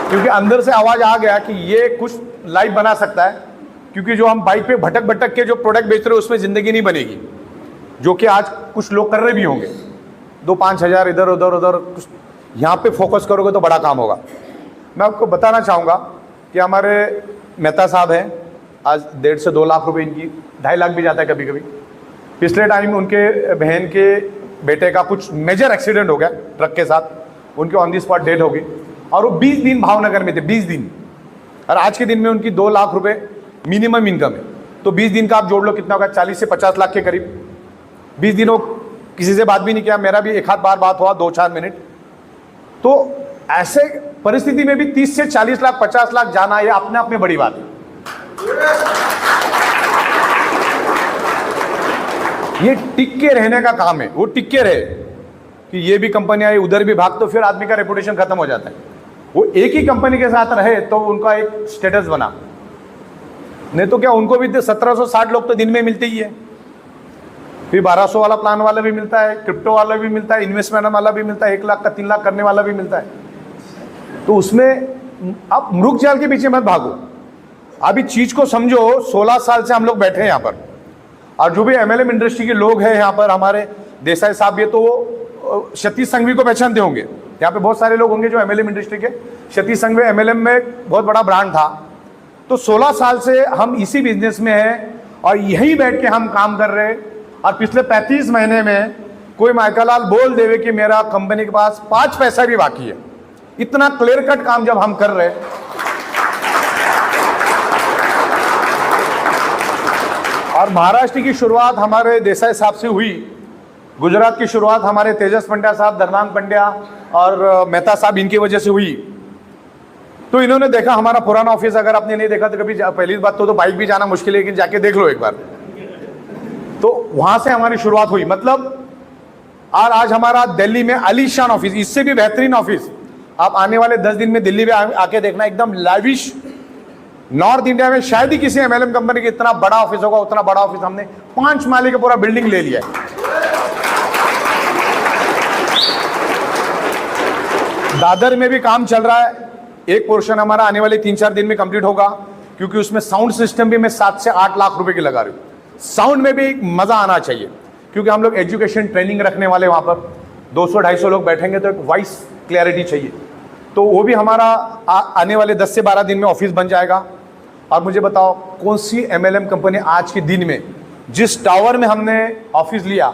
क्योंकि अंदर से आवाज आ गया कि ये कुछ लाइफ बना सकता है, क्योंकि जो हम बाइक पे भटक के जो प्रोडक्ट बेच रहे हो उसमें जिंदगी नहीं बनेगी, जो कि आज कुछ लोग कर रहे भी होंगे। 2-5 हज़ार इधर उधर कुछ यहाँ पे फोकस करोगे तो बड़ा काम होगा। मैं आपको बताना चाहूँगा कि हमारे मेहता साहब हैं, आज 1.5 से 2 लाख रुपए, इनकी 2.5 लाख भी जाता है कभी कभी। पिछले टाइम उनके बहन के बेटे का कुछ मेजर एक्सीडेंट हो गया ट्रक के साथ, उनकी ऑन दी स्पॉट डेथ हो गई, और वो 20 दिन भावनगर में थे, 20 दिन। और आज के दिन में उनकी 2 लाख रुपए मिनिमम इनकम है, तो 20 दिन का आप जोड़ लो कितना होगा, 40 से 50 लाख के करीब। 20 दिनों किसी से बात भी नहीं किया, मेरा भी एक आध बार बात हुआ 2-4 मिनट। तो ऐसे परिस्थिति में भी 30 से 40 लाख 50 लाख जाना, ये अपने आप में बड़ी बात है। ये टिक के रहने का काम है, वो टिक के रहे कि ये भी कंपनी आई उधर भी भाग, तो फिर आदमी का रेपुटेशन खत्म हो जाता है। वो एक ही कंपनी के साथ रहे तो उनका एक स्टेटस बना, नहीं तो क्या उनको भी 1760 लोग तो दिन में मिलते ही है। फिर 1200 वाला प्लान वाला भी मिलता है, क्रिप्टो वाला भी मिलता है, इन्वेस्टमेंट वाला भी मिलता है, 1 लाख का 3 लाख करने वाला भी मिलता है। तो उसमें आप मृग जाल के पीछे मत भागो, अभी चीज को समझो। 16 साल से हम लोग बैठे हैं यहाँ पर, और जो भी एमएलएम इंडस्ट्री के लोग हैं यहाँ पर, हमारे देसाई साहब, ये तो सतीश संघवी को पहचानते होंगे, यहाँ पे बहुत सारे लोग होंगे जो एमएलएम इंडस्ट्री के। सतीश संघवी एमएलएम में बहुत बड़ा ब्रांड था। तो 16 साल से हम इसी बिजनेस में हैं और यहीं बैठ के हम काम कर रहे हैं। और पिछले 35 महीने में कोई माइकालाल बोल देवे कि मेरा कंपनी के पास 5 पैसा भी बाकी है, इतना क्लियर कट काम जब हम कर रहे हैं। और महाराष्ट्र की शुरुआत हमारे देसाई साहब से हुई, गुजरात की शुरुआत हमारे तेजस पंड्या साहब, धर्मांग पंड्या और मेहता साहब, इनकी वजह से हुई। तो इन्होंने देखा हमारा पुराना ऑफिस, अगर आपने नहीं देखा तो कभी, पहली बात तो बाइक भी जाना मुश्किल है, लेकिन जाके देख लो एक बार। तो वहां से हमारी शुरुआत हुई। मतलब और आज हमारा दिल्ली में आलीशान ऑफिस, इससे भी बेहतरीन ऑफिस आप आने वाले 10 दिन में दिल्ली में आके देखना, एकदम लाविश। नॉर्थ इंडिया में शायद ही किसी एमएलएम कंपनी का इतना बड़ा ऑफिस होगा, उतना बड़ा ऑफिस हमने 5 माले का पूरा बिल्डिंग ले लिया है। दादर में भी काम चल रहा है, एक पोर्शन हमारा आने वाले 3-4 दिन में कंप्लीट होगा, क्योंकि उसमें साउंड सिस्टम भी मैं 7 से 8 लाख रुपए की लगा रही हूँ। साउंड में भी मजा आना चाहिए, क्योंकि हम लोग एजुकेशन ट्रेनिंग रखने वाले, वहां पर 200-250 लोग बैठेंगे, तो एक वॉइस क्लैरिटी चाहिए। तो वो भी हमारा आने वाले 10 से 12 दिन में ऑफिस बन जाएगा। और मुझे बताओ कौन सी एमएलएम कंपनी आज के दिन में, जिस टावर में हमने ऑफिस लिया,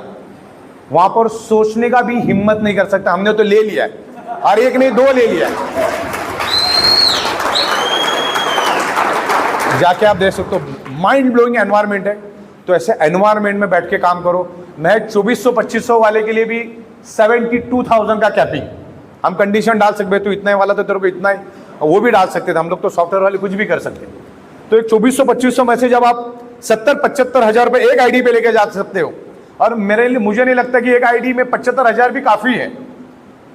वहां पर सोचने का भी हिम्मत नहीं कर सकता। हमने तो ले लिया है, और एक नहीं 2 ले लिया है। जाके आप देख सकते हो, माइंड ब्लोइंग एनवायरमेंट है। तो ऐसे एनवायरमेंट में बैठ के काम करो। मैं 2400-2500 वाले के लिए भी 72,000 का कैपिंग हम कंडीशन डाल सकते, तो इतना ही वाला तो तेरे को इतना ही, वो भी डाल सकते थे हम लोग। तो सॉफ्टवेयर वाले कुछ भी कर सकते। तो एक 2400-2500 में से जब आप 70-75 हजार रुपए एक आईडी पे लेके जा सकते हो, और मेरे लिए, मुझे नहीं लगता कि एक आईडी में 75 हजार भी काफी है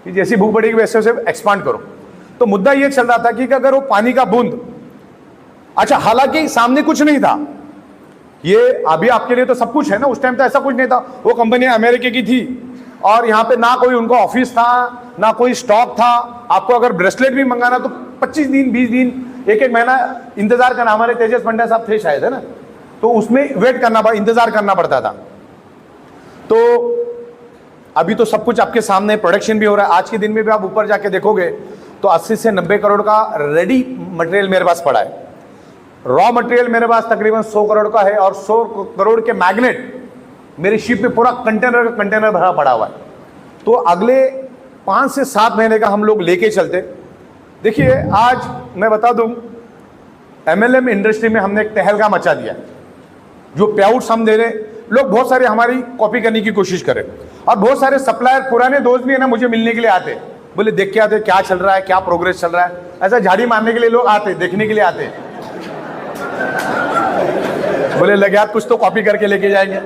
कि जैसी भूख बढ़ेगी वैसे वैसे एक्सपांड करो। तो मुद्दा ये चल रहा था कि अगर वो पानी का बूंद, अच्छा हालांकि सामने कुछ नहीं था, ये अभी आपके लिए तो सब कुछ है ना, उस टाइम तो ऐसा कुछ नहीं था। वो कंपनी अमेरिका की थी और यहाँ पे ना कोई उनका ऑफिस था, ना कोई स्टॉक था। आपको अगर ब्रेसलेट भी मंगाना तो 25 दिन, 20 दिन, 1-1 महीना इंतजार करना। हमारे तेजस पंड्या साहब थे शायद, है ना, तो उसमें वेट करना, इंतजार करना पड़ता था। तो अभी तो सब कुछ आपके सामने, प्रोडक्शन भी हो रहा है। आज के दिन में भी आप ऊपर जाके देखोगे तो 80 से 90 करोड़ का रेडी मटेरियल मेरे पास पड़ा है। रॉ मटेरियल मेरे पास तकरीबन 100 करोड़ का है, और 100 करोड़ के मैग्नेट मेरी शिप में पूरा कंटेनर भरा पड़ा हुआ है। तो अगले 5 से 7 महीने का हम लोग लेके चलते। देखिए आज मैं बता दूं, एमएलएम इंडस्ट्री में हमने एक तहलका मचा दिया। जो पे आउट्स हम दे रहे, लोग बहुत सारे हमारी कॉपी करने की कोशिश करें, और बहुत सारे सप्लायर, पुराने दोस्त भी है ना, मुझे मिलने के लिए आते, बोले देख के आते क्या चल रहा है, क्या प्रोग्रेस चल रहा है। ऐसा झाड़ी मारने के लिए लोग आते, देखने के लिए आते, बोले लगे आप कुछ तो कॉपी करके लेके जाएंगे,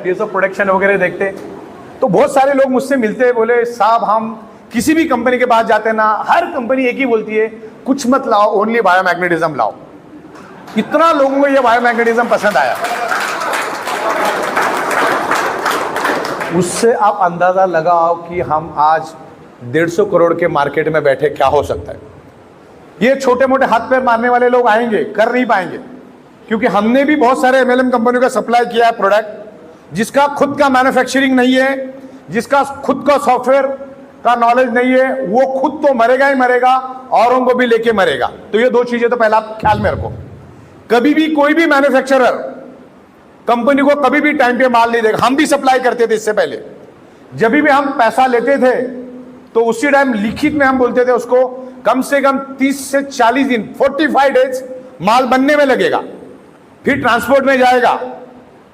ये सब प्रोडक्शन वगैरह देखते। तो बहुत सारे लोग मुझसे मिलते हैं, बोले साहब हम किसी भी कंपनी के पास जाते ना, हर कंपनी एक ही बोलती है कुछ मत लाओ, ओनली बायोमैग्नेटिज्म लाओ। इतना लोगों को ये बायोमैग्नेटिज्म पसंद आया, उससे आप अंदाजा लगाओ कि हम आज 150 करोड़ के मार्केट में बैठे, क्या हो सकता है। ये छोटे मोटे हाथ पैर मारने वाले लोग आएंगे, कर नहीं पाएंगे, क्योंकि हमने भी बहुत सारे एमएलएम कंपनियों का सप्लाई किया है प्रोडक्ट, जिसका खुद का मैन्युफैक्चरिंग नहीं है, जिसका खुद का सॉफ्टवेयर का नॉलेज नहीं है, वो खुद तो मरेगा ही मरेगा, औरों को भी लेके मरेगा। तो ये 2 चीजें तो पहले आप ख्याल में रखो। कभी भी कोई भी मैन्युफैक्चरर कंपनी को कभी भी टाइम पे माल नहीं देगा। हम भी सप्लाई करते थे इससे पहले, जब भी हम पैसा लेते थे तो उसी टाइम लिखित में हम बोलते थे उसको कम से कम 30 से 40 दिन, 45 डेज माल बनने में लगेगा, फिर ट्रांसपोर्ट में जाएगा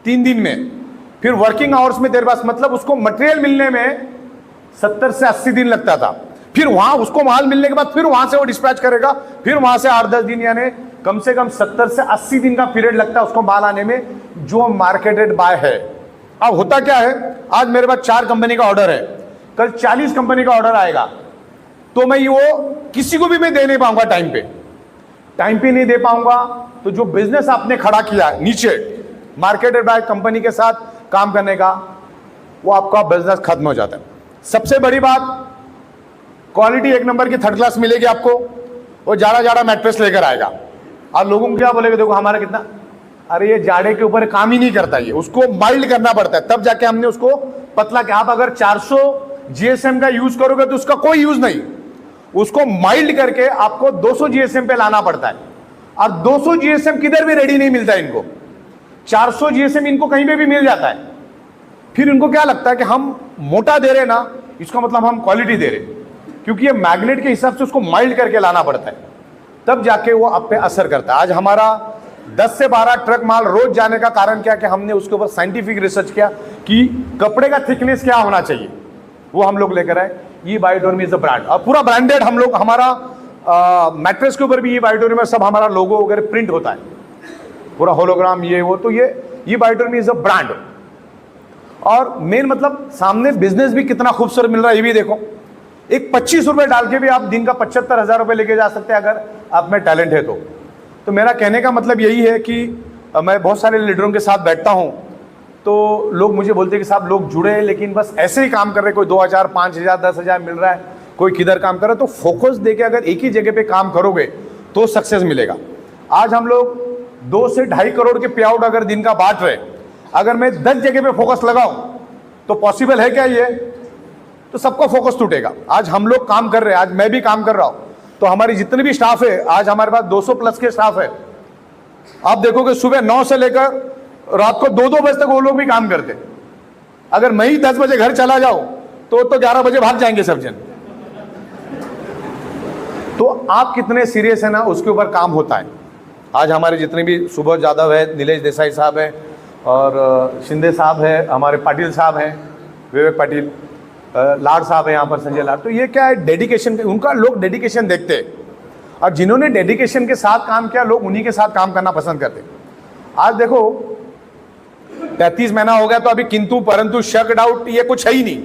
3 दिन में, फिर वर्किंग आवर्स में देर पास, मतलब उसको मटेरियल मिलने में 70 से 80 दिन लगता था। फिर वहां उसको माल मिलने के बाद फिर वहां से वो डिस्पैच करेगा, फिर वहां से 8-10 दिन, यानी कम से कम 70 से 80 दिन का पीरियड लगता है उसको माल आने में, जो मार्केटेड बाय है। अब होता क्या है, आज मेरे पास 4 कंपनी का ऑर्डर है, कल 40 कंपनी का ऑर्डर आएगा, तो मैं वो किसी को भी मैं दे नहीं पाऊंगा टाइम पे नहीं दे पाऊंगा। तो जो बिजनेस आपने खड़ा किया नीचे मार्केटेड बाय कंपनी के साथ काम करने का, वो आपका बिजनेस खत्म हो जाता है। सबसे बड़ी बात, क्वालिटी 1 नंबर की 3rd क्लास मिलेगी आपको। वो जाड़ा मैट्रेस लेकर आएगा और लोगों को क्या बोलेगा, देखो हमारा कितना, अरे ये जाड़े के ऊपर काम ही नहीं करता, ये उसको माइल्ड करना पड़ता है, तब जाके हमने उसको पतला किया। आप अगर 400 जीएसएम का यूज करोगे तो उसका कोई यूज नहीं, उसको माइल्ड करके आपको 200 जीएसएम पे लाना पड़ता है। और 200 जीएसएम किधर भी रेडी नहीं मिलता है इनको, 400 जीएसएम इनको कहीं पे भी मिल जाता है। फिर इनको क्या लगता है कि हम मोटा दे रहे ना, इसका मतलब हम क्वालिटी दे रहे, क्योंकि ये मैग्नेट के हिसाब से उसको माइल्ड करके लाना पड़ता है, तब जाके वो आप पे असर करता है। आज हमारा 10 से 12 ट्रक माल रोज जाने का कारण क्या कि हमने उसके ऊपर साइंटिफिक रिसर्च किया कि कपड़े का थिकनेस क्या होना चाहिए, वो हम लोग लेकर आए। ये बायोडर्मी इज अ ब्रांड, और पूरा ब्रांडेड हम लोग, हमारा मैट्रेस के ऊपर भी ये बायोडर्मी में सब हमारा लोगो वगैरह प्रिंट होता है, पूरा होलोग्राम ये वो। तो ये बायोडर्मी इज अ ब्रांड। और मेन मतलब सामने बिजनेस भी कितना खूबसूरत मिल रहा है, ये भी देखो। एक 25 रुपए डाल के भी आप दिन का 75,000 रुपए लेके जा सकते हैं अगर आप में टैलेंट है तो मेरा कहने का मतलब यही है कि मैं बहुत सारे लीडरों के साथ बैठता हूं तो लोग मुझे बोलते हैं कि साहब लोग जुड़े लेकिन बस ऐसे ही काम कर रहे, कोई 2,000 5,000 10,000 मिल रहा है, कोई किधर काम कर रहा है। तो फोकस देके अगर एक ही जगह पे काम करोगे तो सक्सेस मिलेगा। आज हम लोग 2 से 2.5 करोड़ के पे आउट अगर दिन का बांट रहे, अगर मैं 10 जगह पे फोकस लगाऊं तो पॉसिबल है क्या ये? तो सबका फोकस टूटेगा। आज हम लोग काम कर रहे हैं, आज मैं भी काम कर रहा हूं, तो हमारी जितने भी स्टाफ है, आज हमारे पास 200 प्लस के स्टाफ है। आप देखोगे सुबह 9 से लेकर रात को 2-2 बजे तक वो लोग भी काम करते। अगर मैं ही 10 बजे घर चला जाऊं तो 11 बजे भाग जाएंगे सब जन। तो आप कितने सीरियस है ना, उसके ऊपर काम होता है। आज हमारे जितने भी सुबोध यादव है, नीलेश देसाई साहब है, और शिंदे साहब है, हमारे पाटिल साहब हैं, विवेक पाटिल, लाड साहब है यहाँ पर, संजय लाड। तो ये क्या है, डेडिकेशन, उनका लोग डेडिकेशन देखते हैं, और जिन्होंने डेडिकेशन के साथ काम किया लोग उन्हीं के साथ काम करना पसंद करते। आज देखो 33 महीना हो गया तो अभी किंतु परंतु शक डाउट ये कुछ है ही नहीं,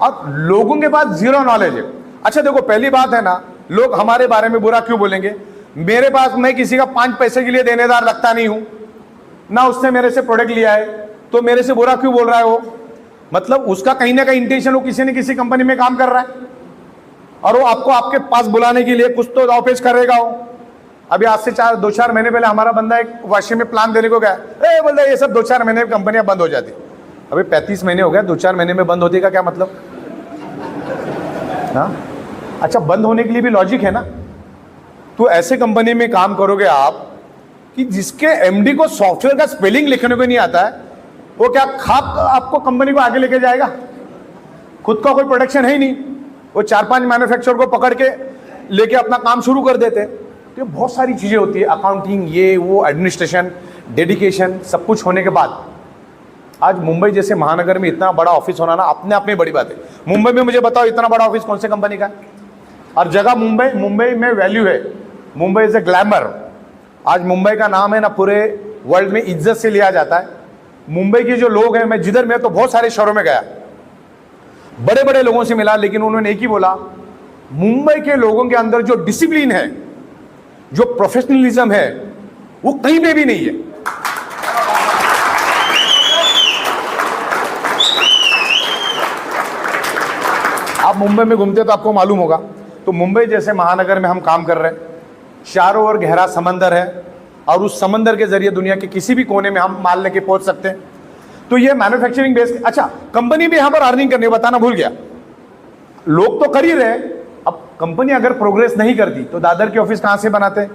और लोगों के पास जीरो नॉलेज है। अच्छा देखो, पहली बात है ना, लोग हमारे बारे में बुरा क्यों बोलेंगे? मेरे पास, मैं किसी का 5 पैसे के लिए देनेदार लगता नहीं हूं ना, उसने मेरे से प्रोडक्ट लिया है, तो मेरे से बुरा क्यों बोल रहा है वो? मतलब उसका कहीं ना कहीं इंटेंशन, वो किसी न किसी कंपनी में काम कर रहा है, और वो आपको आपके पास बुलाने के लिए कुछ तो दाव-पेच करेगा वो। अभी आज से 2-4 महीने पहले हमारा बंदा एक वाशी में प्लान देने को गया, बोलता ये सब 2-4 महीने में कंपनियां बंद हो जाती। अभी 35 महीने हो गए, 2-4 महीने में बंद होती का क्या मतलब? हाँ, अच्छा, बंद होने के लिए भी लॉजिक है ना। तो ऐसे कंपनी में काम करोगे आप कि जिसके एमडी को सॉफ्टवेयर का स्पेलिंग लिखने को नहीं आता है, वो क्या खाप आपको कंपनी को आगे लेके जाएगा? खुद का कोई प्रोडक्शन है ही नहीं, वो 4-5 मैन्युफैक्चरर को पकड़ के लेके अपना काम शुरू कर देते। तो बहुत सारी चीजें होती है, अकाउंटिंग, ये वो, एडमिनिस्ट्रेशन, डेडिकेशन, सब कुछ होने के बाद आज मुंबई जैसे महानगर में इतना बड़ा ऑफिस होना ना अपने आप में बड़ी बात है। मुंबई में मुझे बताओ इतना बड़ा ऑफिस कौन से कंपनी का है? और जगह मुंबई में वैल्यू है, मुंबई इज ए ग्लैमर। आज मुंबई का नाम है ना पूरे वर्ल्ड में इज्जत से लिया जाता है। मुंबई के जो लोग हैं, मैं तो बहुत सारे शहरों में गया, बड़े बड़े लोगों से मिला, लेकिन उन्होंने एक ही बोला, मुंबई के लोगों के अंदर जो डिसिप्लिन है, जो प्रोफेशनलिज्म है, वो कहीं पे भी नहीं है। आप मुंबई में घूमते तो आपको मालूम होगा। तो मुंबई जैसे महानगर में हम काम कर रहे हैं, चारों ओर गहरा समंदर है, और उस समंदर के जरिए दुनिया के किसी भी कोने में हम माल लेके पहुंच सकते हैं। तो ये मैन्युफैक्चरिंग बेस। अच्छा, कंपनी भी यहां पर अर्निंग करनी, बताना भूल गया, लोग तो कर ही रहे। अब कंपनी अगर प्रोग्रेस नहीं करती तो दादर के ऑफिस कहां से बनाते,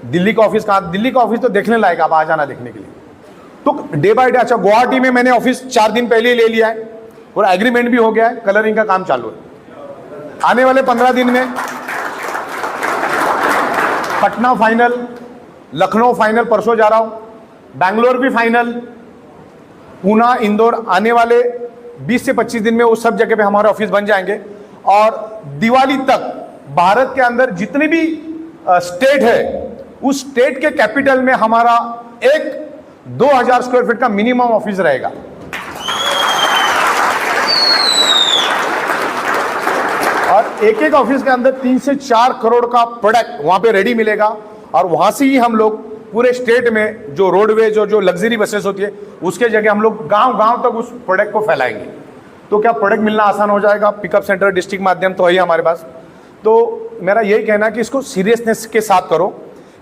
दिल्ली का ऑफिस कहां? दिल्ली का ऑफिस तो देखने लायक, आप आ जाना देखने के लिए। तो डे बाय डे, अच्छा गुवाहाटी में मैंने ऑफिस 4 दिन पहले ही ले लिया है, और एग्रीमेंट भी हो गया है, कलरिंग का काम चालू है। आने वाले 15 दिन में पटना फाइनल, लखनऊ फाइनल, परसों जा रहा हूं, बैंगलोर भी फाइनल, पूना, इंदौर, आने वाले 20 से 25 दिन में वो सब जगह पे हमारे ऑफिस बन जाएंगे। और दिवाली तक भारत के अंदर जितने भी स्टेट है, उस स्टेट के कैपिटल में हमारा एक 2000 स्क्वायर फीट का मिनिमम ऑफिस रहेगा। और एक ऑफिस के अंदर 3 से 4 करोड़ का प्रोडक्ट वहां पे रेडी मिलेगा, और वहां से ही हम लोग पूरे स्टेट में जो रोडवेज और जो लग्जरी बसेस होती है, उसके जगह हम लोग गांव-गांव तक उस प्रोडक्ट को फैलाएंगे। तो क्या प्रोडक्ट मिलना आसान हो जाएगा? पिकअप सेंटर, डिस्ट्रिक्ट माध्यम तो है ही हमारे पास। तो मेरा यही कहना है कि इसको सीरियसनेस के साथ करो,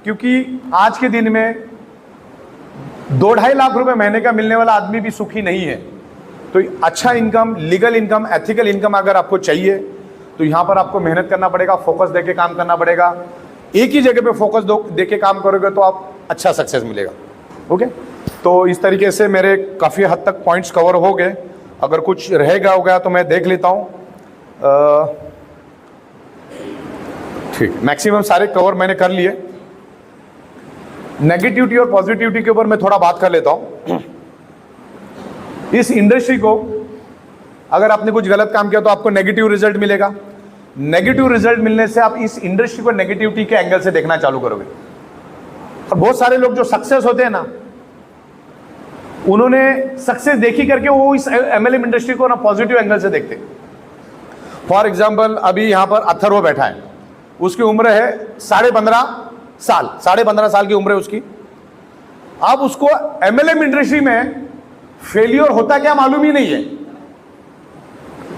क्योंकि आज के दिन में 2-2.5 लाख रुपए महीने का मिलने वाला आदमी भी सुखी नहीं है। तो अच्छा income, legal income, ethical income अगर आपको चाहिए तो यहाँ पर आपको मेहनत करना पड़ेगा, फोकस देके काम करना पड़ेगा। एक ही जगह पे फोकस देके काम करोगे तो आप अच्छा सक्सेस मिलेगा। ओके, तो इस तरीके से मेरे काफ़ी हद तक पॉइंट्स कवर हो गए। अगर कुछ रह गया तो मैं देख लेता हूँ। ठीक, मैक्सिमम सारे कवर मैंने कर लिए। नेगेटिविटी और पॉजिटिविटी के ऊपर मैं थोड़ा बात कर लेता हूँ। इस इंडस्ट्री को अगर आपने कुछ गलत काम किया तो आपको नेगेटिव रिजल्ट मिलेगा। नेगेटिव रिजल्ट मिलने से आप इस इंडस्ट्री को नेगेटिविटी के एंगल से देखना चालू करोगे। और बहुत सारे लोग जो सक्सेस होते हैं ना, उन्होंने सक्सेस देखी करके वो इस एमएलएम इंडस्ट्री को ना पॉजिटिव एंगल से देखते। फॉर एग्जाम्पल, अभी यहां पर अथर्व बैठा है, उसकी उम्र है 15.5 साल, 15.5 साल की उम्र है उसकी। अब उसको एमएलएम इंडस्ट्री में फेलियर होता क्या मालूम ही नहीं है।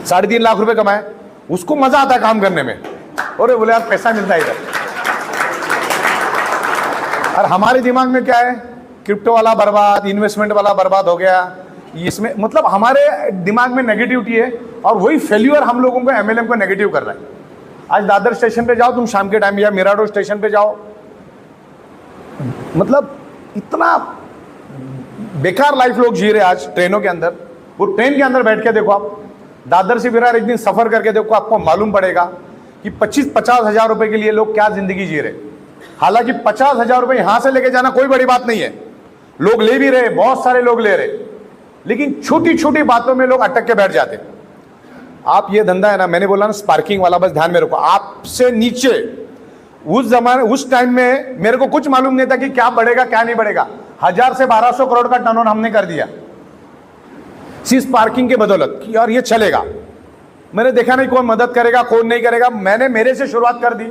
3.5 लाख रुपए कमाए, उसको मजा आता है काम करने में, और बोले यार पैसा मिलता है इधर। और हमारे दिमाग में क्या है, क्रिप्टो वाला बर्बाद, इन्वेस्टमेंट वाला बर्बाद हो गया, इसमें मतलब हमारे दिमाग में नेगेटिविटी है, और वही फेल्यूर हम लोगों को एमएलएम को नेगेटिव कर रहा है। आज दादर स्टेशन पे जाओ तुम शाम के टाइम, या मिराडो स्टेशन पे जाओ, मतलब इतना बेकार लाइफ लोग जी रहे आज ट्रेनों के अंदर। वो ट्रेन के अंदर बैठ के देखो, आप दादर से विरार एक दिन सफर करके देखो, आपको मालूम पड़ेगा कि 25-50 हजार रुपए के लिए लोग क्या जिंदगी जी रहे। हालांकि 50 हजार रुपए यहां से लेके जाना कोई बड़ी बात नहीं है, लोग ले भी रहे, बहुत सारे लोग ले रहे, लेकिन छोटी छोटी बातों में लोग अटक के बैठ जाते। आप ये धंधा है ना, मैंने बोला ना स्पार्किंग वाला, बस ध्यान में रखो। आपसे नीचे उस जमाने, उस टाइम में मेरे को कुछ मालूम नहीं था कि क्या बढ़ेगा क्या नहीं बढ़ेगा। 1000 से 1200 करोड़ का टर्नओवर हमने कर दिया सिर्फ पार्किंग के बदौलत कि यार ये चलेगा। मैंने देखा नहीं कौन मदद करेगा कौन नहीं करेगा, मैंने मेरे से शुरुआत कर दी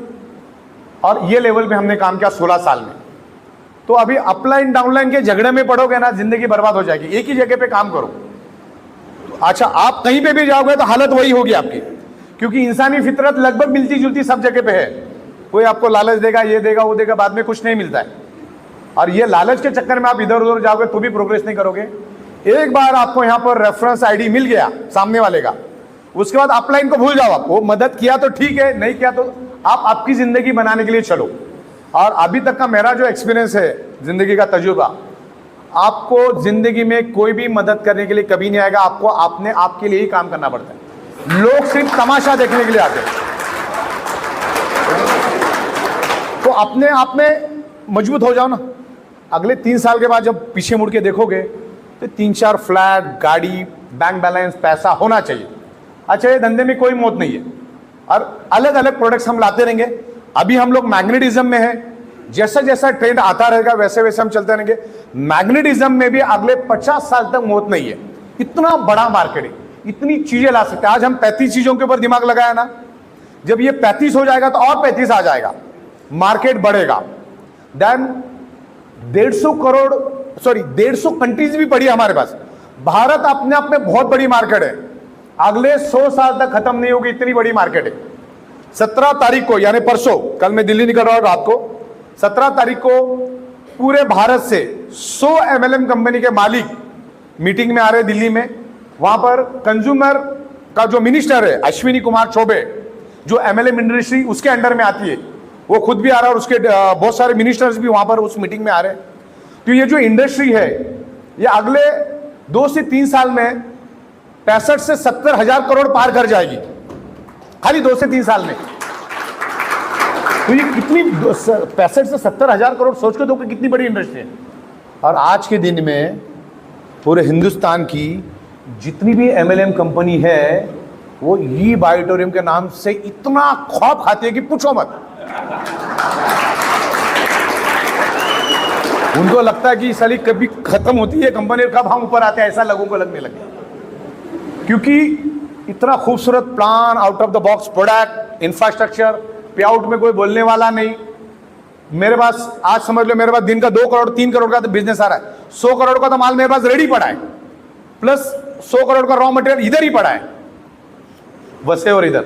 और ये लेवल पे हमने काम किया 16 साल में। तो अभी अपलाइन डाउनलाइन के झगड़े में पड़ोगे ना, जिंदगी बर्बाद हो जाएगी। एक ही जगह पे काम करो। अच्छा, आप कहीं पे भी जाओगे तो हालत वही होगी आपकी, क्योंकि इंसानी फितरत लगभग मिलती जुलती सब जगह पे है। कोई आपको लालच देगा, ये देगा वो देगा, बाद में कुछ नहीं मिलता है। और ये लालच के चक्कर में आप इधर उधर जाओगे तो भी प्रोग्रेस नहीं करोगे। एक बार आपको यहाँ पर रेफरेंस आईडी मिल गया सामने वाले का, उसके बाद अपलाइन को भूल जाओ। आप वो मदद किया तो ठीक है, नहीं किया तो आप आपकी जिंदगी बनाने के लिए चलो। और अभी तक का मेरा जो एक्सपीरियंस है, जिंदगी का तजुर्बा, आपको जिंदगी में कोई भी मदद करने के लिए कभी नहीं आएगा। आपको आपने आपके लिए ही काम करना पड़ता है। लोग सिर्फ तमाशा देखने के लिए आते हैं। तो अपने आप में मजबूत हो जाओ ना। अगले 3 साल के बाद जब पीछे मुड़ के देखोगे तो 3-4 फ्लैट, गाड़ी, बैंक बैलेंस, पैसा होना चाहिए। अच्छा, ये धंधे में कोई मौत नहीं है और अलग अलग प्रोडक्ट्स हम लाते रहेंगे। अभी हम लोग मैग्नेटिज्म में है, जैसा जैसा ट्रेंड आता रहेगा वैसे वैसे हम चलते रहेंगे। मैग्नेटिज्म में भी अगले 50 साल तक मौत नहीं है। इतना बड़ा मार्केट है, इतनी चीजें ला सकते हैं। आज हम 35 चीजों के ऊपर दिमाग लगाया ना, जब ये 35 हो जाएगा तो और 35 आ जाएगा, मार्केट बढ़ेगा। देन 150 कंट्रीज भी पड़ी हमारे पास। भारत अपने आप में बहुत बड़ी मार्केट है, अगले 100 साल तक खत्म नहीं होगी, इतनी बड़ी मार्केट है। 17 तारीख को यानी परसों, कल मैं दिल्ली निकल रहा हूं रात को, 17 तारीख को पूरे भारत से 100 एमएलएम कंपनी के मालिक मीटिंग में आ रहे दिल्ली में। वहां पर कंज्यूमर का जो मिनिस्टर है अश्विनी कुमार चौबे, जो एमएलएम इंडस्ट्री उसके अंडर में आती है, वो खुद भी आ रहा है और उसके बहुत सारे मिनिस्टर्स भी वहां पर उस मीटिंग में आ रहे हैं। तो ये जो इंडस्ट्री है, ये अगले 2 से 3 साल में 65 से 70 हजार करोड़ पार कर जाएगी, खाली 2 से 3 साल में। तो ये कितनी 65 से 70 हजार करोड़, सोच के दो कि कितनी बड़ी इंडस्ट्री है। और आज के दिन में पूरे हिंदुस्तान की जितनी भी एमएलएम कंपनी है, वो ई बायोटोरियम के नाम से इतना खौफ खाती है कि पूछो मत। उनको लगता है कि साली कभी खत्म होती है कंपनी, कब हम ऊपर आते हैं, ऐसा लोगों को लगने लगे। क्योंकि इतना खूबसूरत plan, out of the box product, infrastructure, पे आउट में कोई बोलने वाला नहीं। मेरे पास आज समझ लो, मेरे पास दिन का 2 करोड़ 3 करोड़ का तो बिजनेस आ रहा है। 100 करोड़ का तो माल मेरे पास रेडी पड़ा है, प्लस 100 करोड़ का रॉ मटेरियल इधर ही पड़ा है, वैसे और इधर।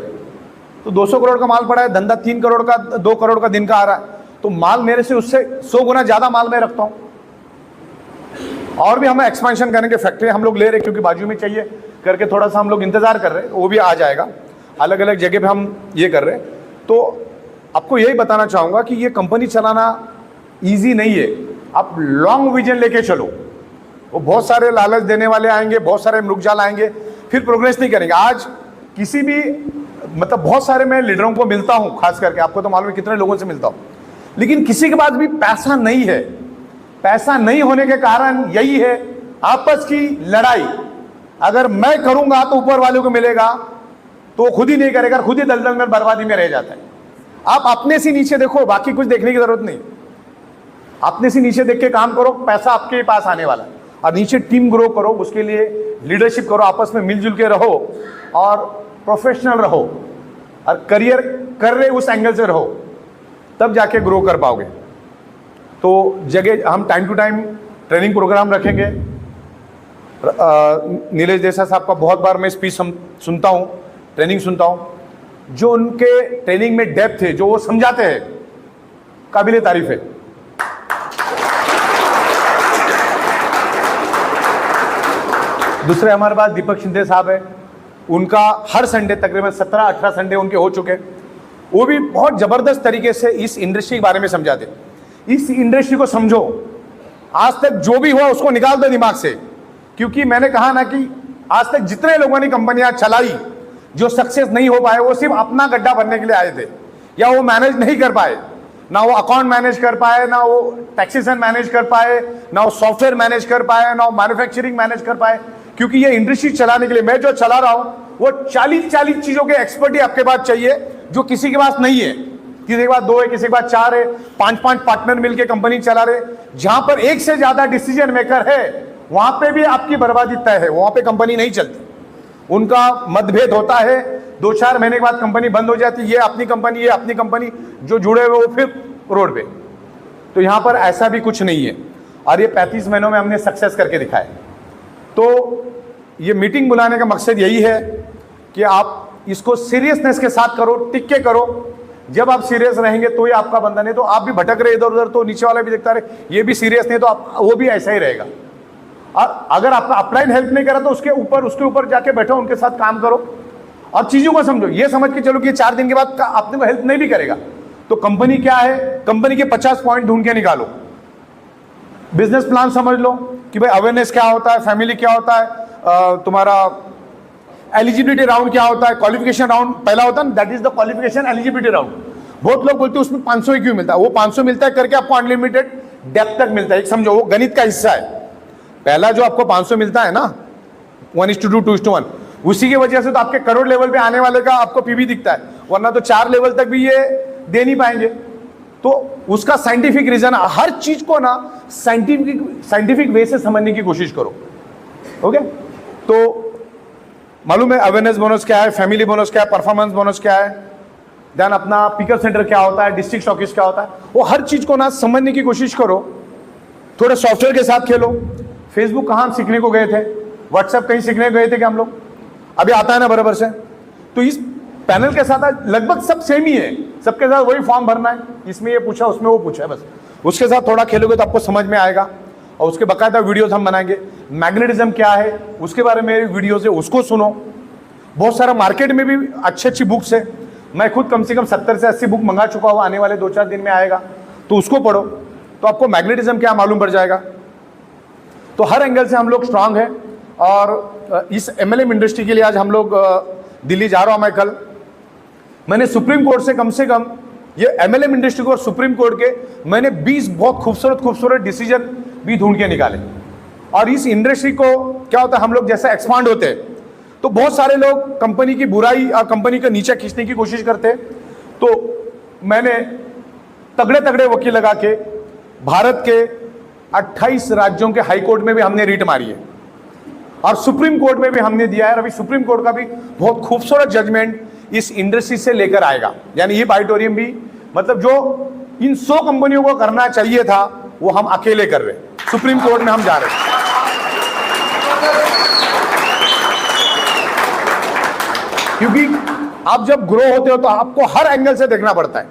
तो 200 करोड़ का माल पड़ा है, धंधा 3 करोड़ का 2 करोड़ का दिन का आ रहा है। तो माल मेरे से उससे 100 गुना ज्यादा माल मैं रखता हूं। और भी हम एक्सपेंशन करेंगे, फैक्ट्री हम लोग ले रहे हैं क्योंकि बाजू में चाहिए करके थोड़ा सा हम लोग इंतजार कर रहे हैं, वो भी आ जाएगा। अलग अलग जगह पे हम ये कर रहे हैं। तो आपको यही बताना चाहूँगा कि ये कंपनी चलाना ईजी नहीं है। आप लॉन्ग विजन लेके चलो। वो बहुत सारे लालच देने वाले आएंगे, बहुत सारे मृगजाल आएंगे, फिर प्रोग्रेस नहीं करेंगे। आज किसी भी मतलब बहुत सारे मैं लीडरों को मिलता हूँ, खास करके आपको तो मालूम है कितने लोगों से मिलता हूँ, लेकिन किसी के पास भी पैसा नहीं है। पैसा नहीं होने के कारण यही है आपस की लड़ाई। अगर मैं करूंगा तो ऊपर वाले को मिलेगा, तो वो खुद ही नहीं करेगा, खुद ही दलदल में बर्बादी में रह जाता है। आप अपने से नीचे देखो, बाकी कुछ देखने की जरूरत नहीं। अपने से नीचे देख के काम करो, पैसा आपके पास आने वाला है। और नीचे टीम ग्रो करो, उसके लिए लीडरशिप करो, आपस में मिलजुल के रहो और प्रोफेशनल रहो और करियर कर रहे उस एंगल से रहो, तब जाके ग्रो कर पाओगे। तो जगह हम time to time training program रखेंगे। नीलेश देसाई साहब का बहुत बार मैं स्पीच सुनता हूँ, ट्रेनिंग सुनता हूँ। जो उनके ट्रेनिंग में डेप्थ है, जो वो समझाते हैं, काबिले तारीफ है। दूसरे हमारे पास दीपक शिंदे साहब है, उनका हर संडे तकरीबन 17-18 संडे उनके हो चुके। वो भी बहुत जबरदस्त तरीके से इस इंडस्ट्री के बारे में समझाते। इस इंडस्ट्री को समझो, आज तक जो भी हुआ उसको निकाल दो दिमाग से, क्योंकि मैंने कहा ना कि आज तक जितने लोगों ने कंपनियां चलाई जो सक्सेस नहीं हो पाए, वो सिर्फ अपना गड्ढा भरने के लिए आए थे, या वो मैनेज नहीं कर पाए, ना वो अकाउंट मैनेज कर पाए, ना वो टैक्सेशन मैनेज कर पाए, ना वो सॉफ्टवेयर मैनेज कर पाए, ना वो मैन्युफैक्चरिंग मैनेज कर पाए। क्योंकि ये इंडस्ट्री चलाने के लिए मैं जो चला रहा हूं, वो 40 चीजों के एक्सपर्टी आपके पास चाहिए, जो किसी के पास नहीं है। किसी के पास 2 है, किसी के पास 4 है, 5 पार्टनर मिलकर कंपनी चला रहे। जहां पर एक से ज्यादा डिसीजन मेकर है, वहां पे भी आपकी बर्बादी तय है, वहां पे कंपनी नहीं चलती। उनका मतभेद होता है, 2-4 महीने के बाद कंपनी बंद हो जाती है। ये अपनी कंपनी, ये अपनी कंपनी, जो जुड़े हुए वो फिर रोड पे। तो यहां पर ऐसा भी कुछ नहीं है, और ये 35 महीनों में हमने सक्सेस करके दिखाया। तो ये मीटिंग बुलाने का मकसद यही है कि आप इसको सीरियसनेस के साथ करो, टिक के करो। जब आप सीरियस रहेंगे तो ये आपका बंदा, नहीं तो आप भी भटक रहे इधर उधर, तो नीचे वाला भी देखता रहे ये भी सीरियस नहीं, तो आप वो भी ऐसा ही रहेगा। और अगर आपका अपलाइन हेल्प नहीं करा तो उसके ऊपर जाके बैठो, उनके साथ काम करो और चीजों को समझो। ये समझ के चलो कि 4 दिन के बाद आपने को हेल्प नहीं भी करेगा, तो कंपनी क्या है, कंपनी के 50 पॉइंट ढूंढ के निकालो। बिजनेस प्लान समझ लो कि भाई अवेयरनेस क्या होता है, फैमिली क्या होता है, तुम्हारा एलिजिबिलिटी राउंड क्या होता है, क्वालिफिकेशन राउंड पहला होता है, that is the qualification eligibility round. बहुत लोग बोलते हैं उसमें 500 ही क्यों मिलता है, वो 500 मिलता है करके आपको अनलिमिटेड डेप्थ तक मिलता है। एक समझो, वो गणित का हिस्सा है। पहला जो आपको 500 मिलता है ना, 1:2, 2:1, उसी की वजह से तो आपके करोड़ लेवल पे आने वाले का आपको पीवी दिखता है, वरना तो 4 लेवल तक भी ये दे नहीं पाएंगे। तो उसका साइंटिफिक रीजन, हर चीज को ना साइंटिफिक वे से समझने की कोशिश करो। ओके, तो मालूम है अवेयरनेस बोनस क्या है, फैमिली बोनस क्या है, परफॉर्मेंस बोनस क्या है, देन अपना पिकअप सेंटर क्या होता है, डिस्ट्रिक्ट स्टॉकिस्ट क्या होता है, वो हर चीज को ना समझने की कोशिश करो। थोड़े सॉफ्टवेयर के साथ खेलो। फेसबुक कहाँ सीखने को गए थे, व्हाट्सएप कहीं सीखने गए थे क्या हम लोग, अभी आता है ना बराबर से। तो इस पैनल के साथ लगभग सब सेम ही है, सबके साथ वही फॉर्म भरना है, इसमें ये पूछा उसमें वो पूछा है, बस उसके साथ थोड़ा खेलोगे तो आपको समझ में आएगा। और उसके बाकायदा वीडियोस हम बनाएंगे। मैग्नेटिज्म क्या है उसके बारे में मेरी वीडियोस है, उसको सुनो। बहुत सारा मार्केट में भी अच्छी बुक्स है, मैं खुद कम से कम 70 से 80 बुक मंगा चुका हूँ, आने वाले 2-4 दिन में आएगा, तो उसको पढ़ो तो आपको मैग्नेटिज्म क्या मालूम पड़ जाएगा। तो हर एंगल से हम लोग स्ट्रांग हैं। और इस MLM इंडस्ट्री के लिए आज हम लोग दिल्ली जा रहा हूँ मैं कल। मैंने सुप्रीम कोर्ट से कम ये MLM इंडस्ट्री को और सुप्रीम कोर्ट के मैंने 20 बहुत खूबसूरत डिसीजन भी ढूंढ के निकाले। और इस इंडस्ट्री को क्या होता है, हम लोग जैसे एक्सपांड होते हैं तो बहुत सारे लोग कंपनी की बुराई और कंपनी को नीचे खींचने की कोशिश करते हैं। तो मैंने तगड़े वकील लगा के भारत के 28 राज्यों के हाई कोर्ट में भी हमने रीट मारी है और सुप्रीम कोर्ट में भी हमने दिया है। अभी सुप्रीम कोर्ट का भी बहुत खूबसूरत जजमेंट इस इंडस्ट्री से लेकर आएगा। यानी ये ऑडिटोरियम भी मतलब जो इन 100 कंपनियों को करना चाहिए था वो हम अकेले कर रहे हैं, सुप्रीम कोर्ट में हम जा रहे हैं। क्योंकि आप जब ग्रो होते हो तो आपको हर एंगल से देखना पड़ता है,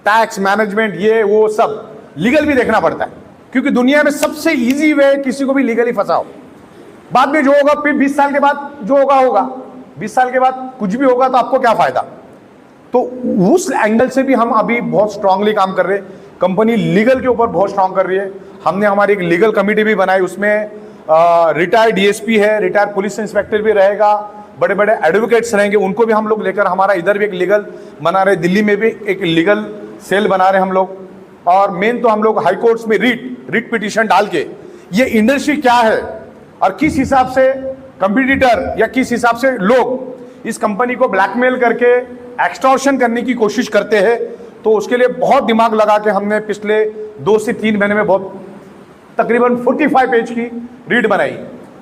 टैक्स मैनेजमेंट ये वो सब, लीगल भी देखना पड़ता है। क्योंकि दुनिया में सबसे इजी वे है किसी को भी लीगली फंसाओ। बाद में जो होगा फिर 20 साल के बाद जो होगा होगा, 20 साल के बाद कुछ भी होगा तो आपको क्या फायदा। तो उस एंगल से भी हम अभी बहुत स्ट्रांगली काम कर रहे हैं। कंपनी लीगल के ऊपर बहुत स्ट्रांग कर रही है। हमने हमारी एक लीगल कमेटी भी बनाई, उसमें रिटायर्ड डीएसपी है, रिटायर्ड पुलिस इंस्पेक्टर भी रहेगा, बड़े बड़े एडवोकेट्स रहेंगे, उनको भी हम लोग लेकर हमारा इधर भी एक लीगल बना रहे, दिल्ली में भी एक लीगल सेल बना रहे हम लोग। और मेन तो हम लोग हाई कोर्ट्स में रिट पिटीशन डाल के ये इंडस्ट्री क्या है और किस हिसाब से कंपटीटर या किस हिसाब से लोग इस कंपनी को ब्लैकमेल करके एक्सटॉर्शन करने की कोशिश करते हैं, तो उसके लिए बहुत दिमाग लगा के हमने पिछले 2 से 3 महीने में बहुत तकरीबन 45 पेज की रीड बनाई।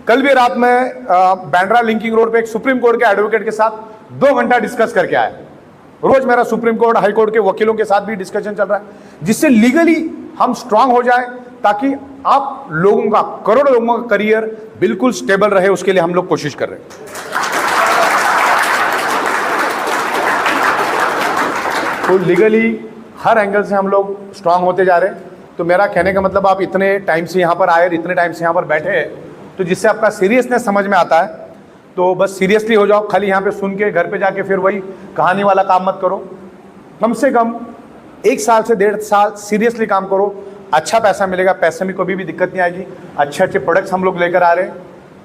कल भी रात में बांद्रा लिंकिंग रोड पे एक सुप्रीम कोर्ट के एडवोकेट के साथ 2 घंटा डिस्कस करके आए। रोज मेरा सुप्रीम कोर्ट हाई कोर्ट के वकीलों के साथ भी डिस्कशन चल रहा है, जिससे लीगली हम स्ट्रांग हो जाए, ताकि आप लोगों का, करोड़ों लोगों का करियर बिल्कुल स्टेबल रहे। उसके लिए हम लोग कोशिश कर रहे हैं। तो लीगली हर एंगल से हम लोग स्ट्रांग होते जा रहे हैं। तो मेरा कहने का मतलब, आप इतने टाइम से यहाँ पर आए, इतने टाइम से यहाँ पर बैठे हैं, तो जिससे आपका सीरियसनेस समझ में आता है, तो बस सीरियसली हो जाओ। खाली यहाँ पे सुन के घर पे जाके फिर वही कहानी वाला काम मत करो। कम से कम 1 साल से 1.5 साल सीरियसली काम करो, अच्छा पैसा मिलेगा, पैसे में कभी भी दिक्कत नहीं आएगी। अच्छे अच्छे प्रोडक्ट्स हम लोग लेकर आ रहे हैं।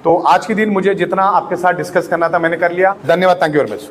तो आज के दिन मुझे जितना आपके साथ डिस्कस करना था मैंने कर लिया। धन्यवाद, थैंक यू वेरी मच।